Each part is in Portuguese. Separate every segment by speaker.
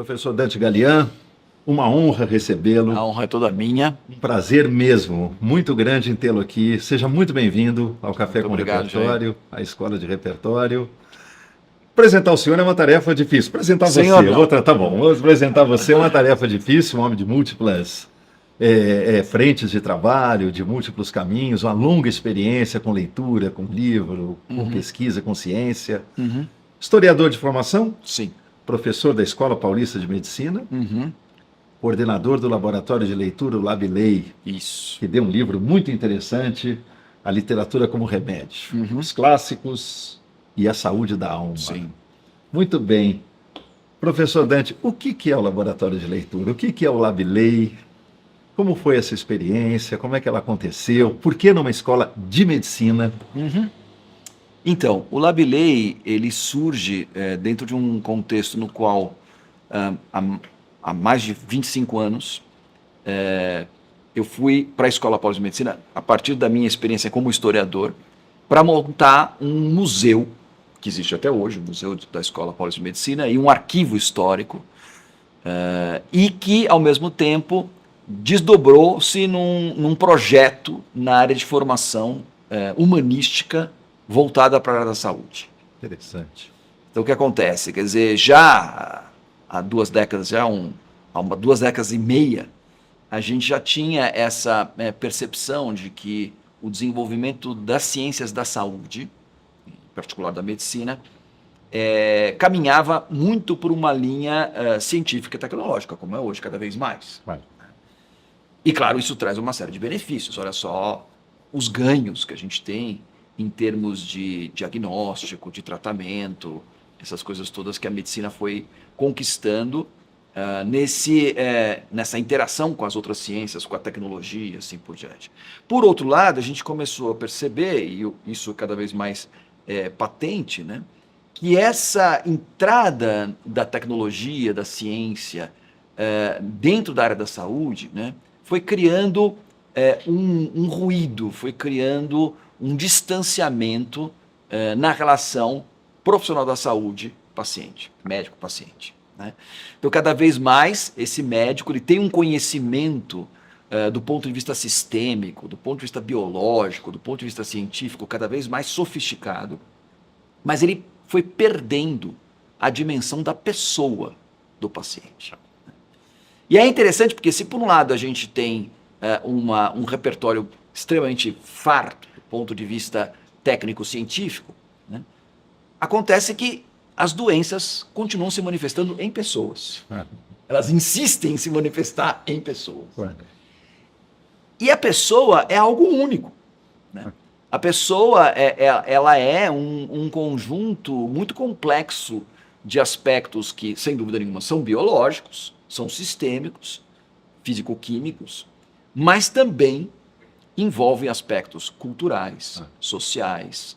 Speaker 1: Professor Dante Galian, uma honra recebê-lo.
Speaker 2: A honra é toda minha.
Speaker 1: Um prazer mesmo, muito grande em tê-lo aqui. Seja muito bem-vindo ao Café
Speaker 2: Muito
Speaker 1: com
Speaker 2: obrigado,
Speaker 1: Repertório, à Escola de Repertório. Apresentar o senhor é uma tarefa difícil. Apresentar
Speaker 2: Senhor,
Speaker 1: você,
Speaker 2: não.
Speaker 1: tá bom. Vou apresentar você é uma tarefa difícil, um homem de múltiplas frentes de trabalho, de múltiplos caminhos, uma longa experiência com leitura, com livro, com pesquisa, com ciência. Historiador de formação?
Speaker 2: Sim.
Speaker 1: Professor da Escola Paulista de Medicina, coordenador do Laboratório de Leitura, o LabLei,
Speaker 2: Isso.
Speaker 1: que deu um livro muito interessante, A Literatura como Remédio, os clássicos e a saúde da alma.
Speaker 2: Sim.
Speaker 1: Muito bem. Professor Dante, o que é o Laboratório de Leitura? O que é o LabLei? Como foi essa experiência? Como é que ela aconteceu? Por que numa escola de medicina?
Speaker 2: Então, o LabLei, ele surge dentro de um contexto no qual, há mais de 25 anos, eu fui para a Escola Paulista de Medicina, a partir da minha experiência como historiador, para montar um museu, que existe até hoje, o Museu da Escola Paulista de Medicina, e um arquivo histórico, e que, ao mesmo tempo, desdobrou-se num projeto na área de formação humanística voltada para a área da saúde.
Speaker 1: Interessante.
Speaker 2: Então, o que acontece? Quer dizer, já há 2 décadas, há 2 décadas e meia, a gente já tinha essa percepção de que o desenvolvimento das ciências da saúde, em particular da medicina, caminhava muito por uma linha científica e tecnológica, como é hoje, cada vez mais.
Speaker 1: Vai.
Speaker 2: E, claro, isso traz uma série de benefícios. Olha só os ganhos que a gente tem em termos de diagnóstico, de tratamento, essas coisas todas que a medicina foi conquistando nessa interação com as outras ciências, com a tecnologia, assim por diante. Por outro lado, a gente começou a perceber, e isso é cada vez mais patente, né, que essa entrada da tecnologia, da ciência, dentro da área da saúde, né, foi criando um ruído, foi criando um distanciamento na relação profissional da saúde, paciente, médico-paciente. Né? Então, cada vez mais, esse médico ele tem um conhecimento do ponto de vista sistêmico, do ponto de vista biológico, do ponto de vista científico, cada vez mais sofisticado, mas ele foi perdendo a dimensão da pessoa do paciente. E é interessante porque se por um lado a gente tem um repertório extremamente farto do ponto de vista técnico-científico, né, acontece que as doenças continuam se manifestando em pessoas. Elas insistem em se manifestar em pessoas. E a pessoa é algo único. Né? A pessoa ela é um conjunto muito complexo de aspectos que, sem dúvida nenhuma, são biológicos, são sistêmicos, físico-químicos, mas também envolvem aspectos culturais, sociais,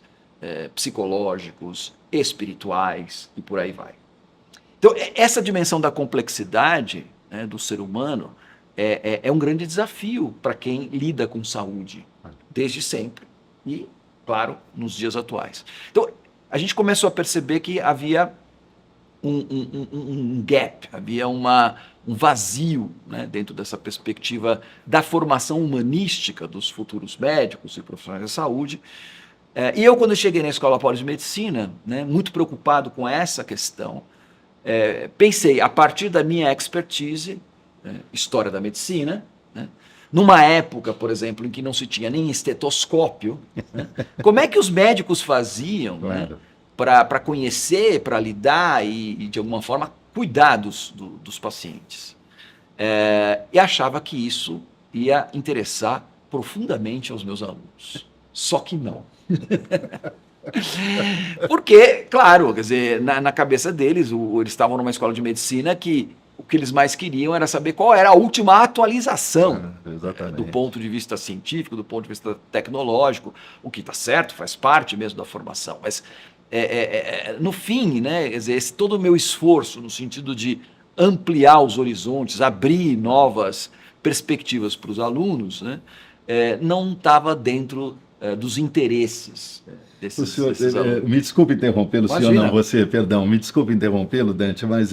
Speaker 2: psicológicos, espirituais e por aí vai. Então, essa dimensão da complexidade, né, do ser humano é um grande desafio para quem lida com saúde, desde sempre e, claro, nos dias atuais. Então, a gente começou a perceber que havia um gap, havia um vazio, né, dentro dessa perspectiva da formação humanística dos futuros médicos e profissionais da saúde. E eu, quando eu cheguei na Escola Paulista de Medicina, né, muito preocupado com essa questão, pensei, a partir da minha expertise, história da medicina, né, numa época, por exemplo, em que não se tinha nem estetoscópio, né, como é que os médicos faziam, né, para conhecer, para lidar e, de alguma forma, cuidar dos pacientes. E achava que isso ia interessar profundamente aos meus alunos. Só que não. Porque, claro, quer dizer, na cabeça deles, eles estavam numa escola de medicina que o que eles mais queriam era saber qual era a última atualização do ponto de vista científico, do ponto de vista tecnológico, o que está certo, faz parte mesmo da formação. Mas, no fim, né, quer dizer, todo o meu esforço no sentido de ampliar os horizontes, abrir novas perspectivas para os alunos, né, não estava dentro dos interesses desses alunos.
Speaker 1: Me desculpe interrompê-lo,
Speaker 2: Imagina.
Speaker 1: senhor, não, você, perdão, me desculpe interrompê-lo, Dante, mas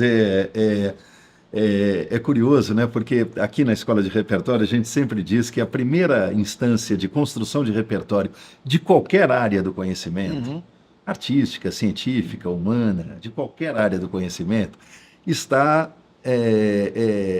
Speaker 1: É curioso, né? Porque aqui na Escola de Repertório a gente sempre diz que a primeira instância de construção de repertório de qualquer área do conhecimento,
Speaker 2: Uhum.
Speaker 1: artística, científica, humana, de qualquer área do conhecimento, está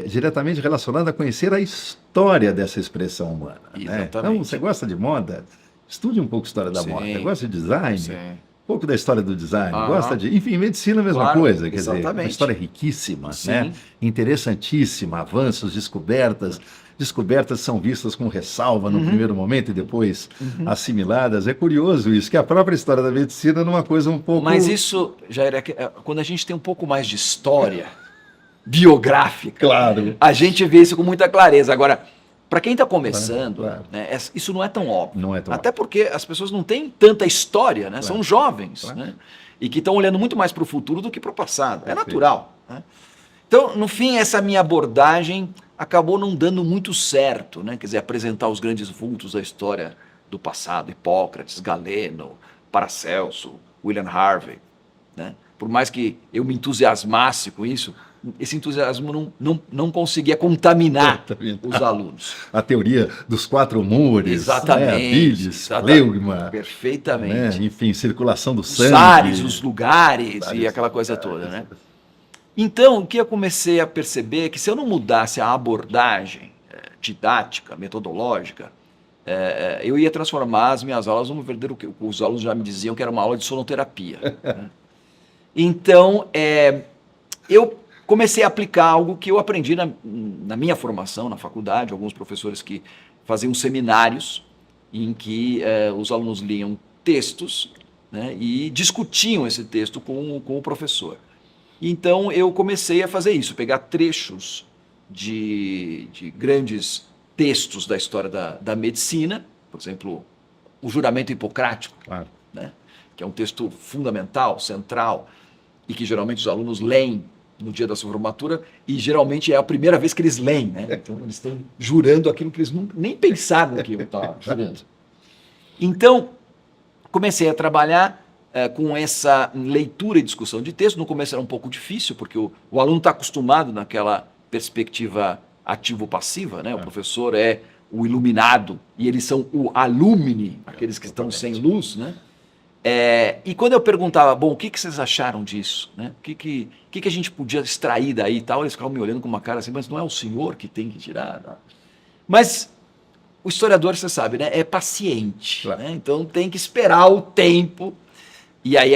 Speaker 1: diretamente relacionada a conhecer a história dessa expressão humana, né? Então, você
Speaker 2: Exatamente.
Speaker 1: gosta de moda? Estude um pouco a história da moda.
Speaker 2: Sim,
Speaker 1: Gosta de design?
Speaker 2: sim.
Speaker 1: Um pouco da história do design. Gosta
Speaker 2: Aham.
Speaker 1: de... Enfim, medicina é a mesma
Speaker 2: Claro,
Speaker 1: coisa. Quer dizer, uma
Speaker 2: exatamente.
Speaker 1: história riquíssima,
Speaker 2: Sim.
Speaker 1: né? Interessantíssima. Avanços, descobertas. Descobertas são vistas com ressalva no primeiro momento e depois assimiladas. É curioso isso, que a própria história da medicina é uma coisa um pouco...
Speaker 2: Mas isso, Jair, quando a gente tem um pouco mais de história biográfica,
Speaker 1: Claro.
Speaker 2: a gente vê isso com muita clareza. Agora, para quem está começando,
Speaker 1: Claro.
Speaker 2: né, isso não é tão óbvio.
Speaker 1: Não é tão
Speaker 2: Até
Speaker 1: óbvio.
Speaker 2: porque as pessoas não têm tanta história, né?
Speaker 1: Claro.
Speaker 2: São jovens,
Speaker 1: Claro.
Speaker 2: né? E que estão olhando muito mais para o futuro do que para o passado. É
Speaker 1: Perfeito.
Speaker 2: natural. Né? Então, no fim, essa minha abordagem acabou não dando muito certo, né? Quer dizer, apresentar os grandes vultos da história do passado, Hipócrates, Galeno, Paracelso, William Harvey, né? Por mais que eu me entusiasmasse com isso, esse entusiasmo não conseguia contaminar os alunos.
Speaker 1: A teoria dos quatro humores,
Speaker 2: Exatamente.
Speaker 1: né? Bilis,
Speaker 2: Exatamente.
Speaker 1: fleugma,
Speaker 2: Perfeitamente.
Speaker 1: né? Enfim, circulação do
Speaker 2: Os
Speaker 1: sangue.
Speaker 2: ares, os lugares e
Speaker 1: Vários
Speaker 2: aquela coisa
Speaker 1: lugares.
Speaker 2: toda, né? Então, o que eu comecei a perceber é que se eu não mudasse a abordagem didática, metodológica, eu ia transformar as minhas aulas num verdadeiro, que os alunos já me diziam que era uma aula de sonoterapia. Né? Então, eu comecei a aplicar algo que eu aprendi na minha formação, na faculdade, alguns professores que faziam seminários em que os alunos liam textos, né, e discutiam esse texto com o professor. Então eu comecei a fazer isso, pegar trechos de grandes textos da história da medicina, por exemplo, o juramento hipocrático,
Speaker 1: Claro.
Speaker 2: né, que é um texto fundamental, central, e que geralmente os alunos leem no dia da sua formatura, e geralmente é a primeira vez que eles leem, né? Então eles estão jurando aquilo que eles nem pensaram que iam estar jurando. Então, comecei a trabalhar com essa leitura e discussão de texto. No começo era um pouco difícil, porque o aluno está acostumado naquela perspectiva ativo-passiva, né? O professor é o iluminado e eles são o alumni, aqueles que estão sem luz, né? E quando eu perguntava, bom, o que vocês acharam disso? Né? O que a gente podia extrair daí e tal? Eles ficavam me olhando com uma cara assim, mas não é o senhor que tem que tirar? Não. Mas o historiador, você sabe, né, é paciente.
Speaker 1: Claro.
Speaker 2: Né? Então tem que esperar o tempo. E aí,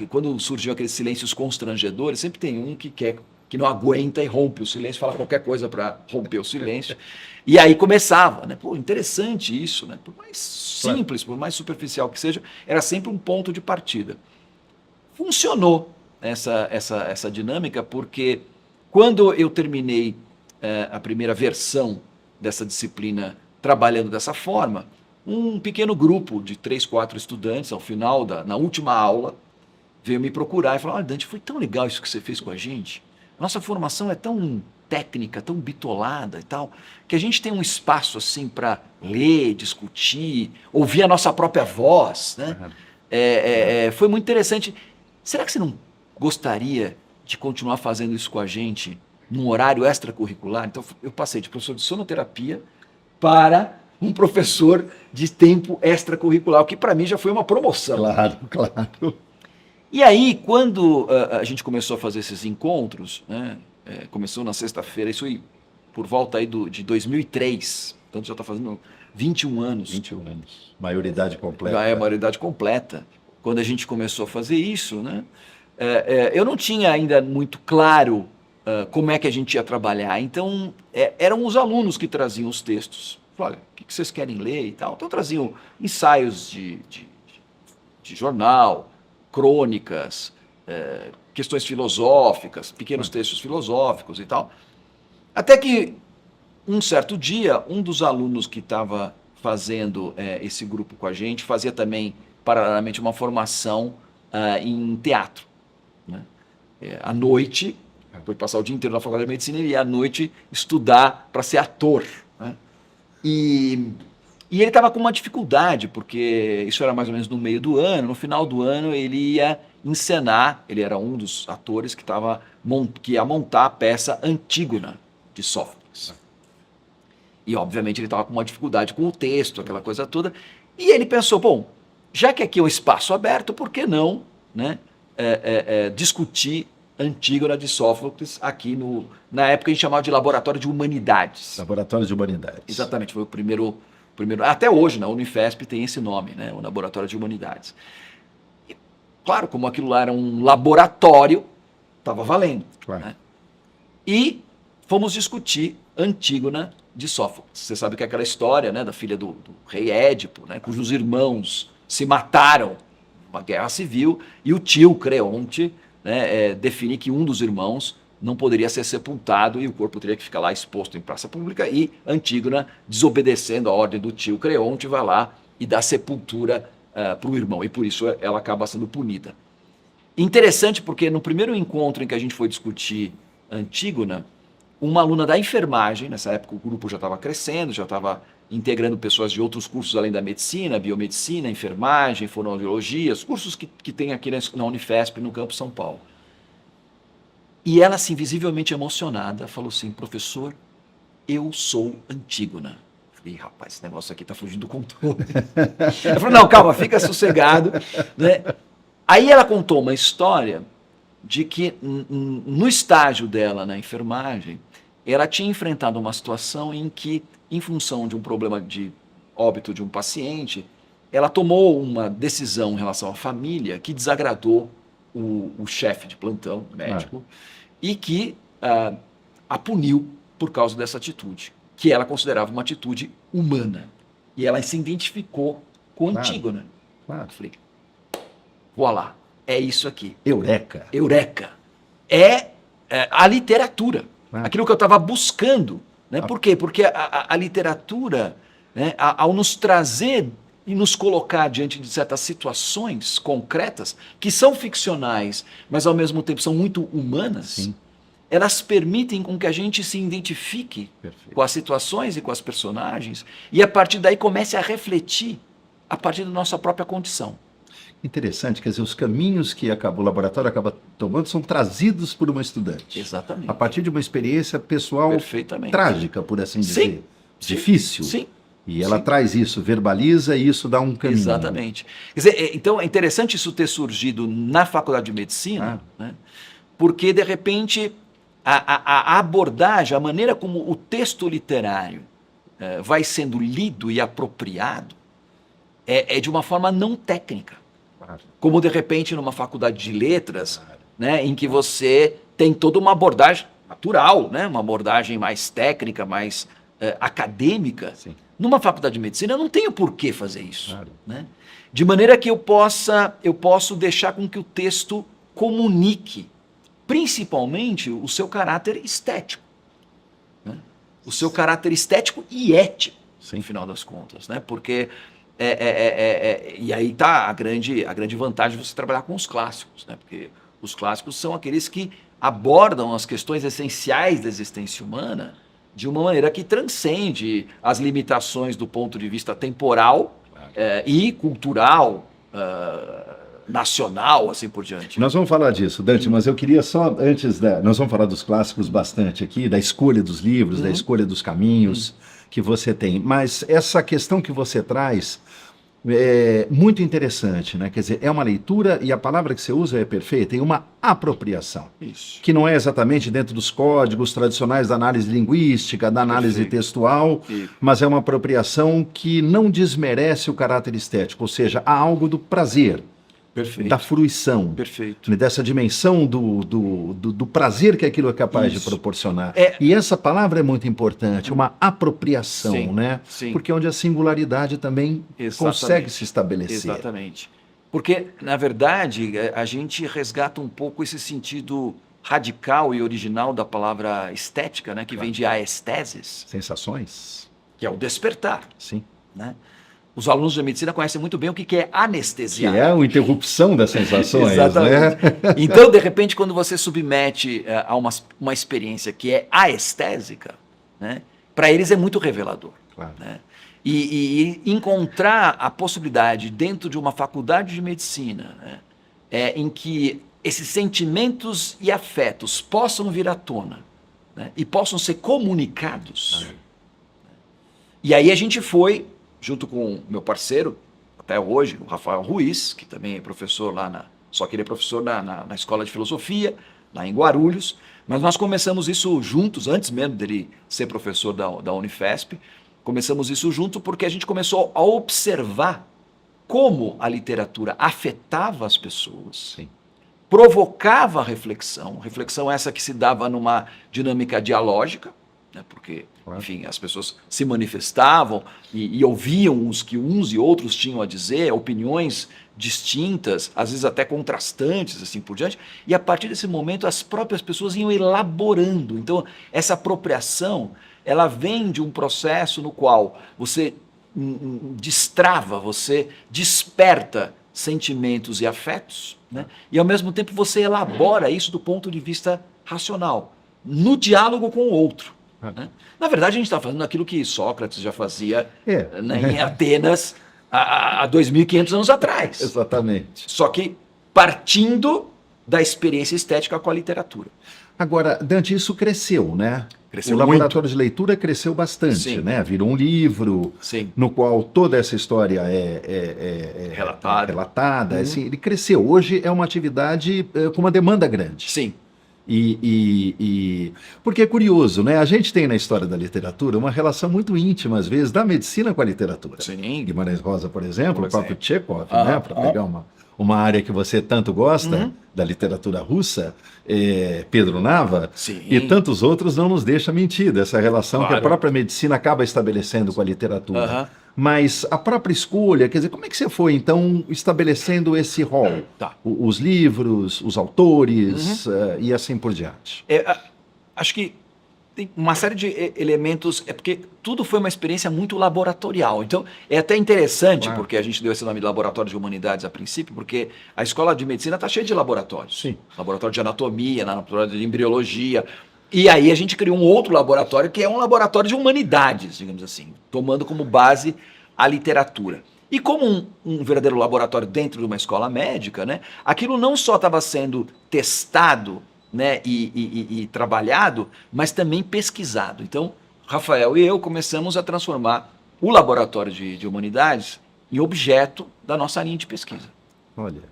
Speaker 2: quando surgiam aqueles silêncios constrangedores, sempre tem um que não aguenta e rompe o silêncio, fala qualquer coisa para romper o silêncio. E aí começava, né? Pô, interessante isso, né? Por mais simples, por mais superficial que seja, era sempre um ponto de partida. Funcionou essa dinâmica, porque quando eu terminei a primeira versão dessa disciplina trabalhando dessa forma, um pequeno grupo de 3, 4 estudantes, ao final, na última aula, veio me procurar e falou: olha, Dante, foi tão legal isso que você fez com a gente. Nossa formação é tão técnica, tão bitolada e tal, que a gente tem um espaço assim para ler, discutir, ouvir a nossa própria voz, né? Foi muito interessante. Será que você não gostaria de continuar fazendo isso com a gente num horário extracurricular? Então eu passei de professor de sonoterapia para um professor de tempo extracurricular, o que para mim já foi uma promoção.
Speaker 1: Claro, claro.
Speaker 2: E aí, quando a gente começou a fazer esses encontros, né, começou na sexta-feira, isso aí por volta aí de 2003, então já está fazendo 21 anos.
Speaker 1: 21 anos. Maioridade completa.
Speaker 2: Já é a maioridade completa. Quando a gente começou a fazer isso, né, eu não tinha ainda muito claro como é que a gente ia trabalhar. Então, eram os alunos que traziam os textos. Olha, o que vocês querem ler e tal. Então, traziam ensaios de jornal, crônicas, questões filosóficas, pequenos textos filosóficos e tal. Até que, um certo dia, um dos alunos que estava fazendo esse grupo com a gente fazia também, paralelamente, uma formação em teatro. Né? À noite, foi passar o dia inteiro na faculdade de medicina e à noite estudar para ser ator. Né? E ele estava com uma dificuldade, porque isso era mais ou menos no meio do ano. No final do ano, ele ia encenar, ele era um dos atores que ia montar a peça Antígona, de Sófocles. E, obviamente, ele estava com uma dificuldade com o texto, aquela coisa toda. E ele pensou, bom, já que aqui é um espaço aberto, por que não, né, discutir Antígona de Sófocles aqui na época a gente chamava de Laboratório de Humanidades.
Speaker 1: Laboratório de Humanidades.
Speaker 2: Exatamente, foi o primeiro até hoje, na Unifesp tem esse nome, né, o Laboratório de Humanidades. E, claro, como aquilo lá era um laboratório, estava valendo.
Speaker 1: Claro.
Speaker 2: Né? E fomos discutir Antígona de Sófocles. Você sabe que é aquela história, né, da filha do rei Édipo, né, cujos irmãos se mataram numa guerra civil, e o tio Creonte, né, define que um dos irmãos não poderia ser sepultado e o corpo teria que ficar lá exposto em praça pública, e Antígona, desobedecendo a ordem do tio Creonte, vai lá e dá sepultura para o irmão, e por isso ela acaba sendo punida. Interessante porque no primeiro encontro em que a gente foi discutir Antígona, uma aluna da enfermagem, nessa época o grupo já estava crescendo, já estava integrando pessoas de outros cursos além da medicina, biomedicina, enfermagem, fonoaudiologia, os cursos que tem aqui na Unifesp, no Campo São Paulo. E ela, assim, visivelmente emocionada, falou assim, professor, eu sou Antígona. Eu falei, rapaz, esse negócio aqui está fugindo do controle. Ela falou, não, calma, fica sossegado. Né? Aí ela contou uma história de que no estágio dela na enfermagem, ela tinha enfrentado uma situação em que, em função de um problema de óbito de um paciente, ela tomou uma decisão em relação à família que desagradou o chefe de plantão, médico, e que a puniu por causa dessa atitude, que ela considerava uma atitude humana. E ela se identificou com Antígona.
Speaker 1: Claro.
Speaker 2: Eu falei, voilá, é isso aqui.
Speaker 1: Eureka.
Speaker 2: Eureka. É a literatura. Aquilo que eu estava buscando. Né? Por quê? Porque a literatura, né, ao nos trazer e nos colocar diante de certas situações concretas, que são ficcionais, mas ao mesmo tempo são muito humanas, sim, elas permitem com que a gente se identifique com as situações e com as personagens, e a partir daí comece a refletir a partir da nossa própria condição.
Speaker 1: Interessante, quer dizer, os caminhos que o laboratório acaba tomando são trazidos por uma estudante.
Speaker 2: Exatamente.
Speaker 1: A partir de uma experiência pessoal trágica, por assim dizer.
Speaker 2: Sim.
Speaker 1: Difícil.
Speaker 2: Sim.
Speaker 1: E ela traz isso, verbaliza e isso dá um caminho.
Speaker 2: Exatamente. Quer dizer, então é interessante isso ter surgido na Faculdade de Medicina, né? Porque, de repente, a abordagem, a maneira como o texto literário vai sendo lido e apropriado é de uma forma não técnica. Como, de repente, numa faculdade de letras, né, em que você tem toda uma abordagem natural, né, uma abordagem mais técnica, mais acadêmica. Sim. Numa faculdade de medicina, eu não tenho por que fazer isso. Claro. Né? De maneira que eu posso deixar com que o texto comunique, principalmente, o seu caráter estético. Né? O seu caráter estético e ético, no final das contas. Né? Porque... e aí está a grande vantagem de você trabalhar com os clássicos, né? Porque os clássicos são aqueles que abordam as questões essenciais da existência humana de uma maneira que transcende as limitações do ponto de vista temporal e cultural, nacional, assim por diante.
Speaker 1: Nós vamos falar disso, Dante, mas eu queria só, nós vamos falar dos clássicos bastante aqui, da escolha dos livros, da escolha dos caminhos que você tem, mas essa questão que você traz é muito interessante, né? Quer dizer, é uma leitura, e a palavra que você usa é perfeita, tem uma apropriação.
Speaker 2: Isso.
Speaker 1: Que não é exatamente dentro dos códigos tradicionais da análise linguística, da análise textual, mas é uma apropriação que não desmerece o caráter estético, ou seja, há algo do prazer.
Speaker 2: Perfeito.
Speaker 1: Da fruição,
Speaker 2: perfeito,
Speaker 1: dessa dimensão do prazer que aquilo é capaz de proporcionar. E essa palavra é muito importante, uma apropriação, sim, né?
Speaker 2: Sim.
Speaker 1: Porque é onde a singularidade também consegue se estabelecer.
Speaker 2: Exatamente. Porque, na verdade, a gente resgata um pouco esse sentido radical e original da palavra estética, né? Que vem de aesteses.
Speaker 1: Sensações.
Speaker 2: Que é o despertar.
Speaker 1: Sim.
Speaker 2: Né? Os alunos de medicina conhecem muito bem o que é anestesiar.
Speaker 1: Que é a interrupção das sensações.
Speaker 2: Exatamente. Né? Então, de repente, quando você submete a uma experiência que é aestésica, né, para eles é muito revelador.
Speaker 1: Claro.
Speaker 2: Né? E encontrar a possibilidade, dentro de uma faculdade de medicina, né, em que esses sentimentos e afetos possam vir à tona, né, e possam ser comunicados. E aí a gente foi, junto com o meu parceiro, até hoje, o Rafael Ruiz, que também é professor lá só que ele é professor na Escola de Filosofia, lá em Guarulhos, mas nós começamos isso juntos, antes mesmo dele ser professor da Unifesp, começamos isso junto porque a gente começou a observar como a literatura afetava as pessoas,
Speaker 1: Sim.
Speaker 2: provocava reflexão essa que se dava numa dinâmica dialógica, né, porque, enfim, as pessoas se manifestavam e ouviam os que uns e outros tinham a dizer, opiniões distintas, às vezes até contrastantes, assim por diante, e a partir desse momento as próprias pessoas iam elaborando. Então, essa apropriação, ela vem de um processo no qual você destrava, você desperta sentimentos e afetos, né? E ao mesmo tempo você elabora isso do ponto de vista racional, no diálogo com o outro. Né? Na verdade, a gente está fazendo aquilo que Sócrates já fazia né, em Atenas há 2.500 anos atrás.
Speaker 1: Exatamente.
Speaker 2: Só que partindo da experiência estética com a literatura.
Speaker 1: Agora, Dante, isso cresceu, né?
Speaker 2: Cresceu
Speaker 1: o laboratório de leitura cresceu bastante,
Speaker 2: Sim.
Speaker 1: né? Virou um livro,
Speaker 2: Sim.
Speaker 1: no qual toda essa história é relatada. Assim, ele cresceu. Hoje é uma atividade com uma demanda grande.
Speaker 2: Sim.
Speaker 1: Porque é curioso, né? A gente tem na história da literatura uma relação muito íntima, às vezes, da medicina com a literatura.
Speaker 2: Sim.
Speaker 1: Guimarães Rosa, por exemplo, o próprio Chekhov, né? Para pegar uma área que você tanto gosta, da literatura russa, Pedro Nava,
Speaker 2: Sim.
Speaker 1: E tantos outros não nos deixa mentir dessa relação que a própria medicina acaba estabelecendo com a literatura. Mas a própria escolha, quer dizer, como é que você foi, então, estabelecendo esse rol? Os livros, os autores e assim por diante.
Speaker 2: Acho que tem uma série de elementos, porque tudo foi uma experiência muito laboratorial. Então, é até interessante, porque a gente deu esse nome de Laboratório de Humanidades a princípio, porque a escola de medicina está cheia de laboratórios.
Speaker 1: Sim.
Speaker 2: Laboratório de anatomia, laboratório de embriologia. E aí a gente criou um outro laboratório, que é um laboratório de humanidades, digamos assim, tomando como base a literatura. E como um verdadeiro laboratório dentro de uma escola médica, né, aquilo não só estava sendo testado, né, e trabalhado, mas também pesquisado. Então, Rafael e eu começamos a transformar o laboratório de humanidades em objeto da nossa linha de pesquisa.
Speaker 1: Olha.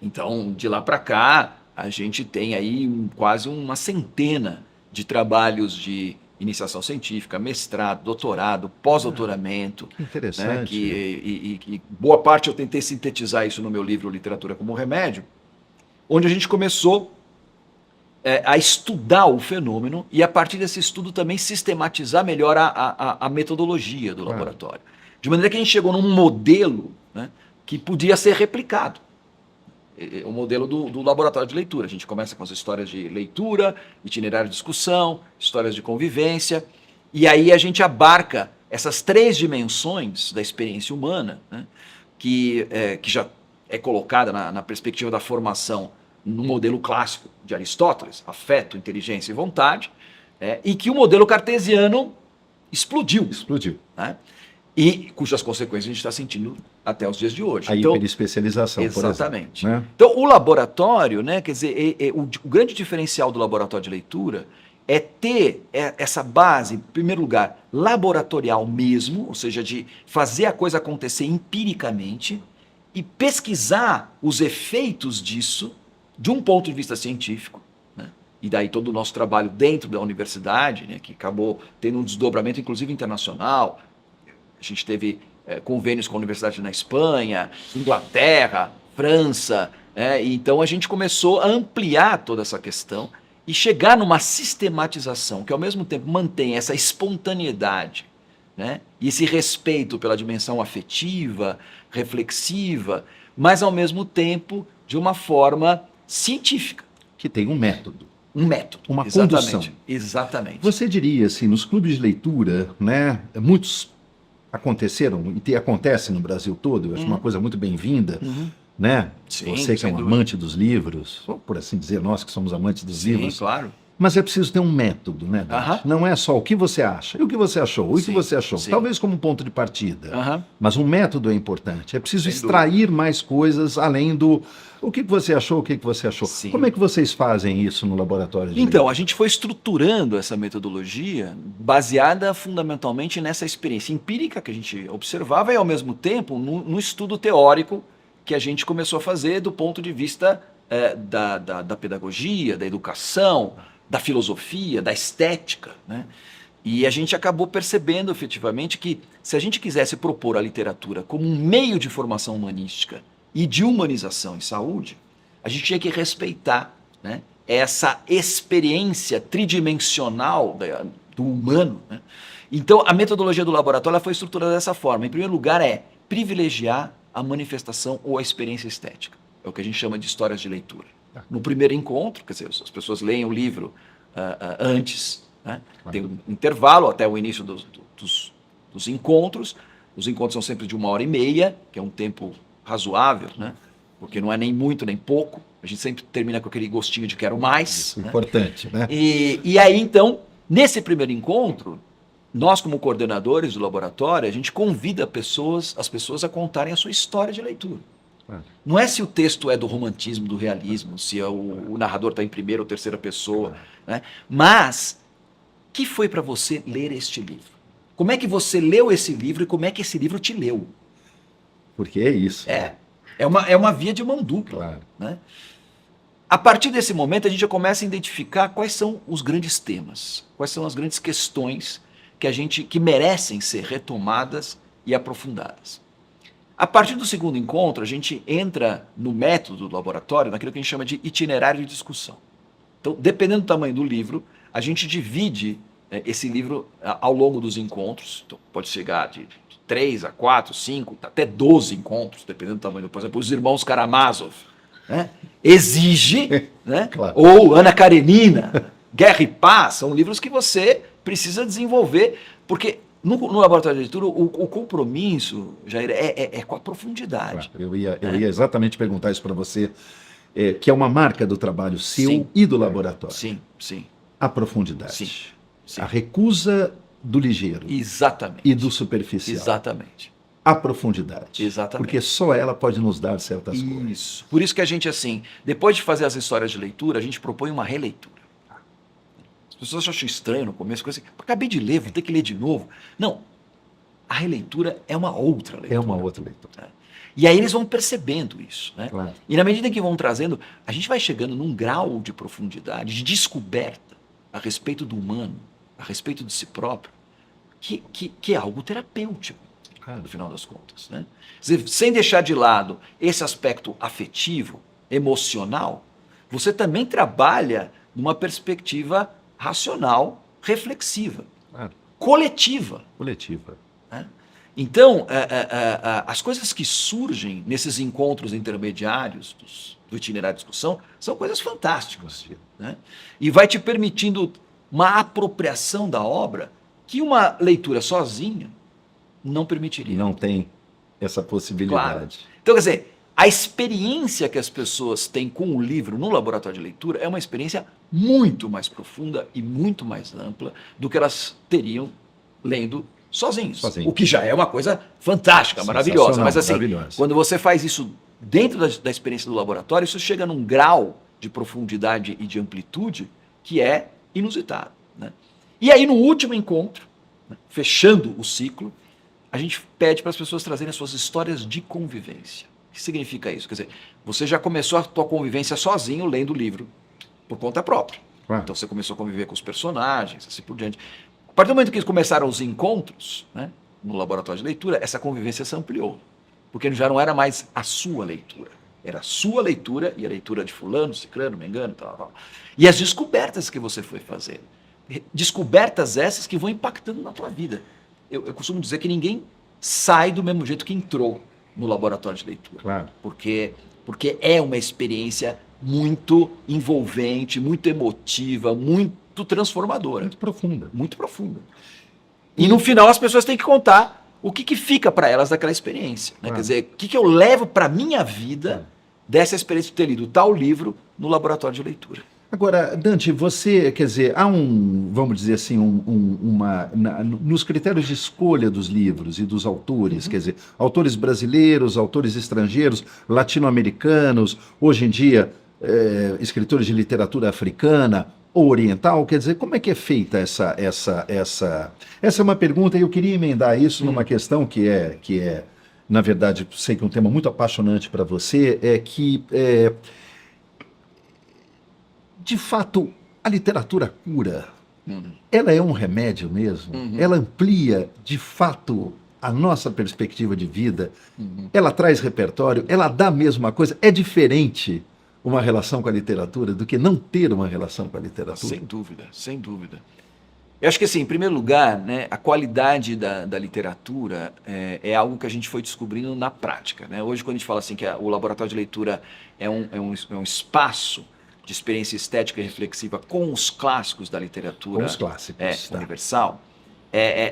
Speaker 2: Então, de lá para cá, a gente tem aí quase uma centena de trabalhos de iniciação científica, mestrado, doutorado, pós-doutoramento.
Speaker 1: Que interessante.
Speaker 2: Né, e boa parte eu tentei sintetizar isso no meu livro Literatura como Remédio, onde a gente começou a estudar o fenômeno e, a partir desse estudo, também sistematizar melhor a metodologia do laboratório. De maneira que a gente chegou num modelo, né, que podia ser replicado. O modelo do laboratório de leitura. A gente começa com as histórias de leitura, itinerário de discussão, histórias de convivência, e aí a gente abarca essas 3 dimensões da experiência humana, né, que já é colocada na perspectiva da formação no modelo clássico de Aristóteles, afeto, inteligência e vontade, e que o modelo cartesiano explodiu. Né? E cujas consequências a gente está sentindo até os dias de hoje.
Speaker 1: A hiperespecialização,
Speaker 2: exatamente.
Speaker 1: Por exemplo, né?
Speaker 2: Então, o laboratório, né, quer dizer, o grande diferencial do laboratório de leitura é ter essa base, em primeiro lugar, laboratorial mesmo, ou seja, de fazer a coisa acontecer empiricamente e pesquisar os efeitos disso de um ponto de vista científico, né? E daí todo o nosso trabalho dentro da universidade, né, que acabou tendo um desdobramento, inclusive internacional. A gente teve convênios com a universidade na Espanha, Inglaterra, França, e então a gente começou a ampliar toda essa questão e chegar numa sistematização que, ao mesmo tempo, mantém essa espontaneidade, né, e esse respeito pela dimensão afetiva, reflexiva, mas, ao mesmo tempo, de uma forma científica.
Speaker 1: Que tem um método.
Speaker 2: Um método.
Speaker 1: Uma
Speaker 2: exatamente,
Speaker 1: condução.
Speaker 2: Exatamente.
Speaker 1: Você diria, assim, nos clubes de leitura, né, muitos aconteceram e acontecem no Brasil todo, eu acho uma coisa muito bem-vinda, né?
Speaker 2: Sim,
Speaker 1: você que é um amante dos livros, ou por assim dizer, nós que somos amantes dos livros,
Speaker 2: claro.
Speaker 1: Mas é preciso ter um método, né, Dante?
Speaker 2: Aham.
Speaker 1: Não é só o que você acha, e o que você achou, o
Speaker 2: Sim,
Speaker 1: que você achou.
Speaker 2: sim.
Speaker 1: Talvez como ponto de partida.
Speaker 2: Aham.
Speaker 1: Mas um método é importante. É preciso
Speaker 2: Sem
Speaker 1: extrair mais coisas além do o que você achou, o que você achou.
Speaker 2: Sim.
Speaker 1: Como é que vocês fazem isso no laboratório de
Speaker 2: Então, a gente foi estruturando essa metodologia baseada fundamentalmente nessa experiência empírica que a gente observava e, ao mesmo tempo, no estudo teórico que a gente começou a fazer do ponto de vista da pedagogia, da educação, da filosofia, da estética, né? E a gente acabou percebendo efetivamente que se a gente quisesse propor a literatura como um meio de formação humanística e de humanização em saúde, a gente tinha que respeitar, né, essa experiência tridimensional do humano, né? Então, a metodologia do laboratório ela foi estruturada dessa forma. Em primeiro lugar, é privilegiar a manifestação ou a experiência estética. É o que a gente chama de histórias de leitura. No primeiro encontro, quer dizer, as pessoas leem o livro antes, né? Tem um intervalo até o início dos encontros. Os encontros são sempre de 1h30, que é um tempo razoável, né? Porque não é nem muito nem pouco. A gente sempre termina com aquele gostinho de quero mais.
Speaker 1: Isso, né? Importante, né?
Speaker 2: E aí, então, nesse primeiro encontro, nós, como coordenadores do laboratório, a gente convida as pessoas a contarem a sua história de leitura. Não é se o texto é do romantismo, do realismo, se o narrador está em primeira ou terceira pessoa, né? Mas, o que foi para você ler este livro? Como é que você leu esse livro e como é que esse livro te leu?
Speaker 1: Porque é isso.
Speaker 2: É uma via de mão dupla.
Speaker 1: Claro.
Speaker 2: Né? A partir desse momento, a gente já começa a identificar quais são os grandes temas, quais são as grandes questões que merecem ser retomadas e aprofundadas. A partir do segundo encontro, a gente entra no método do laboratório, naquilo que a gente chama de itinerário de discussão. Então, dependendo do tamanho do livro, a gente divide esse livro ao longo dos encontros. Então, pode chegar de 3 a 4, 5, até 12 encontros, dependendo do tamanho. Por exemplo, os irmãos Karamazov, né? Exige, né?
Speaker 1: Claro.
Speaker 2: Ou Ana Karenina, Guerra e Paz, são livros que você precisa desenvolver, porque no laboratório de leitura o compromisso, Jair, é com a profundidade.
Speaker 1: Claro. Eu ia exatamente perguntar isso para você, que é uma marca do trabalho seu
Speaker 2: Sim.
Speaker 1: e do laboratório.
Speaker 2: Sim, sim.
Speaker 1: A profundidade.
Speaker 2: Sim, sim.
Speaker 1: A recusa do ligeiro
Speaker 2: Exatamente.
Speaker 1: e do superficial.
Speaker 2: Exatamente.
Speaker 1: A profundidade.
Speaker 2: Exatamente.
Speaker 1: Porque só ela pode nos dar certas coisas.
Speaker 2: Isso. Por isso que a gente, assim, depois de fazer as histórias de leitura, a gente propõe uma releitura. As pessoas acham estranho no começo, coisa assim, acabei de ler, vou ter que ler de novo. Não. A releitura é uma outra leitura.
Speaker 1: É uma outra leitura.
Speaker 2: Né? E aí eles vão percebendo isso. Né?
Speaker 1: Claro.
Speaker 2: E na medida que vão trazendo, a gente vai chegando num grau de profundidade, de descoberta a respeito do humano, a respeito de si próprio, que é algo terapêutico, no final das contas. Né? Sem deixar de lado esse aspecto afetivo, emocional, você também trabalha numa perspectiva racional, reflexiva, coletiva.
Speaker 1: Coletiva.
Speaker 2: Né? Então, as coisas que surgem nesses encontros intermediários do itinerário de discussão são coisas fantásticas. Né? E vai te permitindo uma apropriação da obra que uma leitura sozinha não permitiria.
Speaker 1: Não tem essa possibilidade.
Speaker 2: Claro. Então, quer dizer, a experiência que as pessoas têm com o livro no laboratório de leitura é uma experiência muito mais profunda e muito mais ampla do que elas teriam lendo sozinhos. O que já é uma coisa fantástica, maravilhosa. Mas assim, quando você faz isso dentro da experiência do laboratório, isso chega num grau de profundidade e de amplitude que é inusitado. Né? E aí, no último encontro, né, fechando o ciclo, a gente pede para as pessoas trazerem as suas histórias de convivência. O que significa isso? Quer dizer, você já começou a tua convivência sozinho lendo o livro por conta própria. Então você começou a conviver com os personagens, assim por diante. A partir do momento que começaram os encontros, né, no laboratório de leitura, essa convivência se ampliou. Porque já não era mais a sua leitura. Era a sua leitura e a leitura de fulano, ciclano, mengano, tal. E as descobertas que você foi fazendo. Descobertas essas que vão impactando na tua vida. Eu costumo dizer que ninguém sai do mesmo jeito que entrou no laboratório de leitura.
Speaker 1: Claro.
Speaker 2: Porque é uma experiência muito envolvente, muito emotiva, muito transformadora.
Speaker 1: Muito profunda.
Speaker 2: Muito profunda. E no final as pessoas têm que contar o que fica para elas daquela experiência. Né? Quer dizer, o que eu levo para a minha vida dessa experiência de ter lido tal livro no laboratório de leitura.
Speaker 1: Agora, Dante, você, quer dizer, há vamos dizer assim, nos critérios de escolha dos livros e dos autores, quer dizer, autores brasileiros, autores estrangeiros, latino-americanos, hoje em dia, escritores de literatura africana ou oriental, quer dizer, como é que é feita essa é uma pergunta e eu queria emendar isso numa questão que é, na verdade, sei que é um tema muito apaixonante para você, de fato, a literatura cura. Ela é um remédio mesmo? Ela amplia, de fato, a nossa perspectiva de vida? Ela traz repertório? Ela dá a mesma coisa? É diferente uma relação com a literatura do que não ter uma relação com a literatura?
Speaker 2: Sem dúvida, sem dúvida. Eu acho que, assim, em primeiro lugar, né, a qualidade da literatura é algo que a gente foi descobrindo na prática. Né? Hoje, quando a gente fala assim que o laboratório de leitura é um espaço de experiência estética e reflexiva com os clássicos da literatura,
Speaker 1: Com os clássicos, tá.
Speaker 2: universal,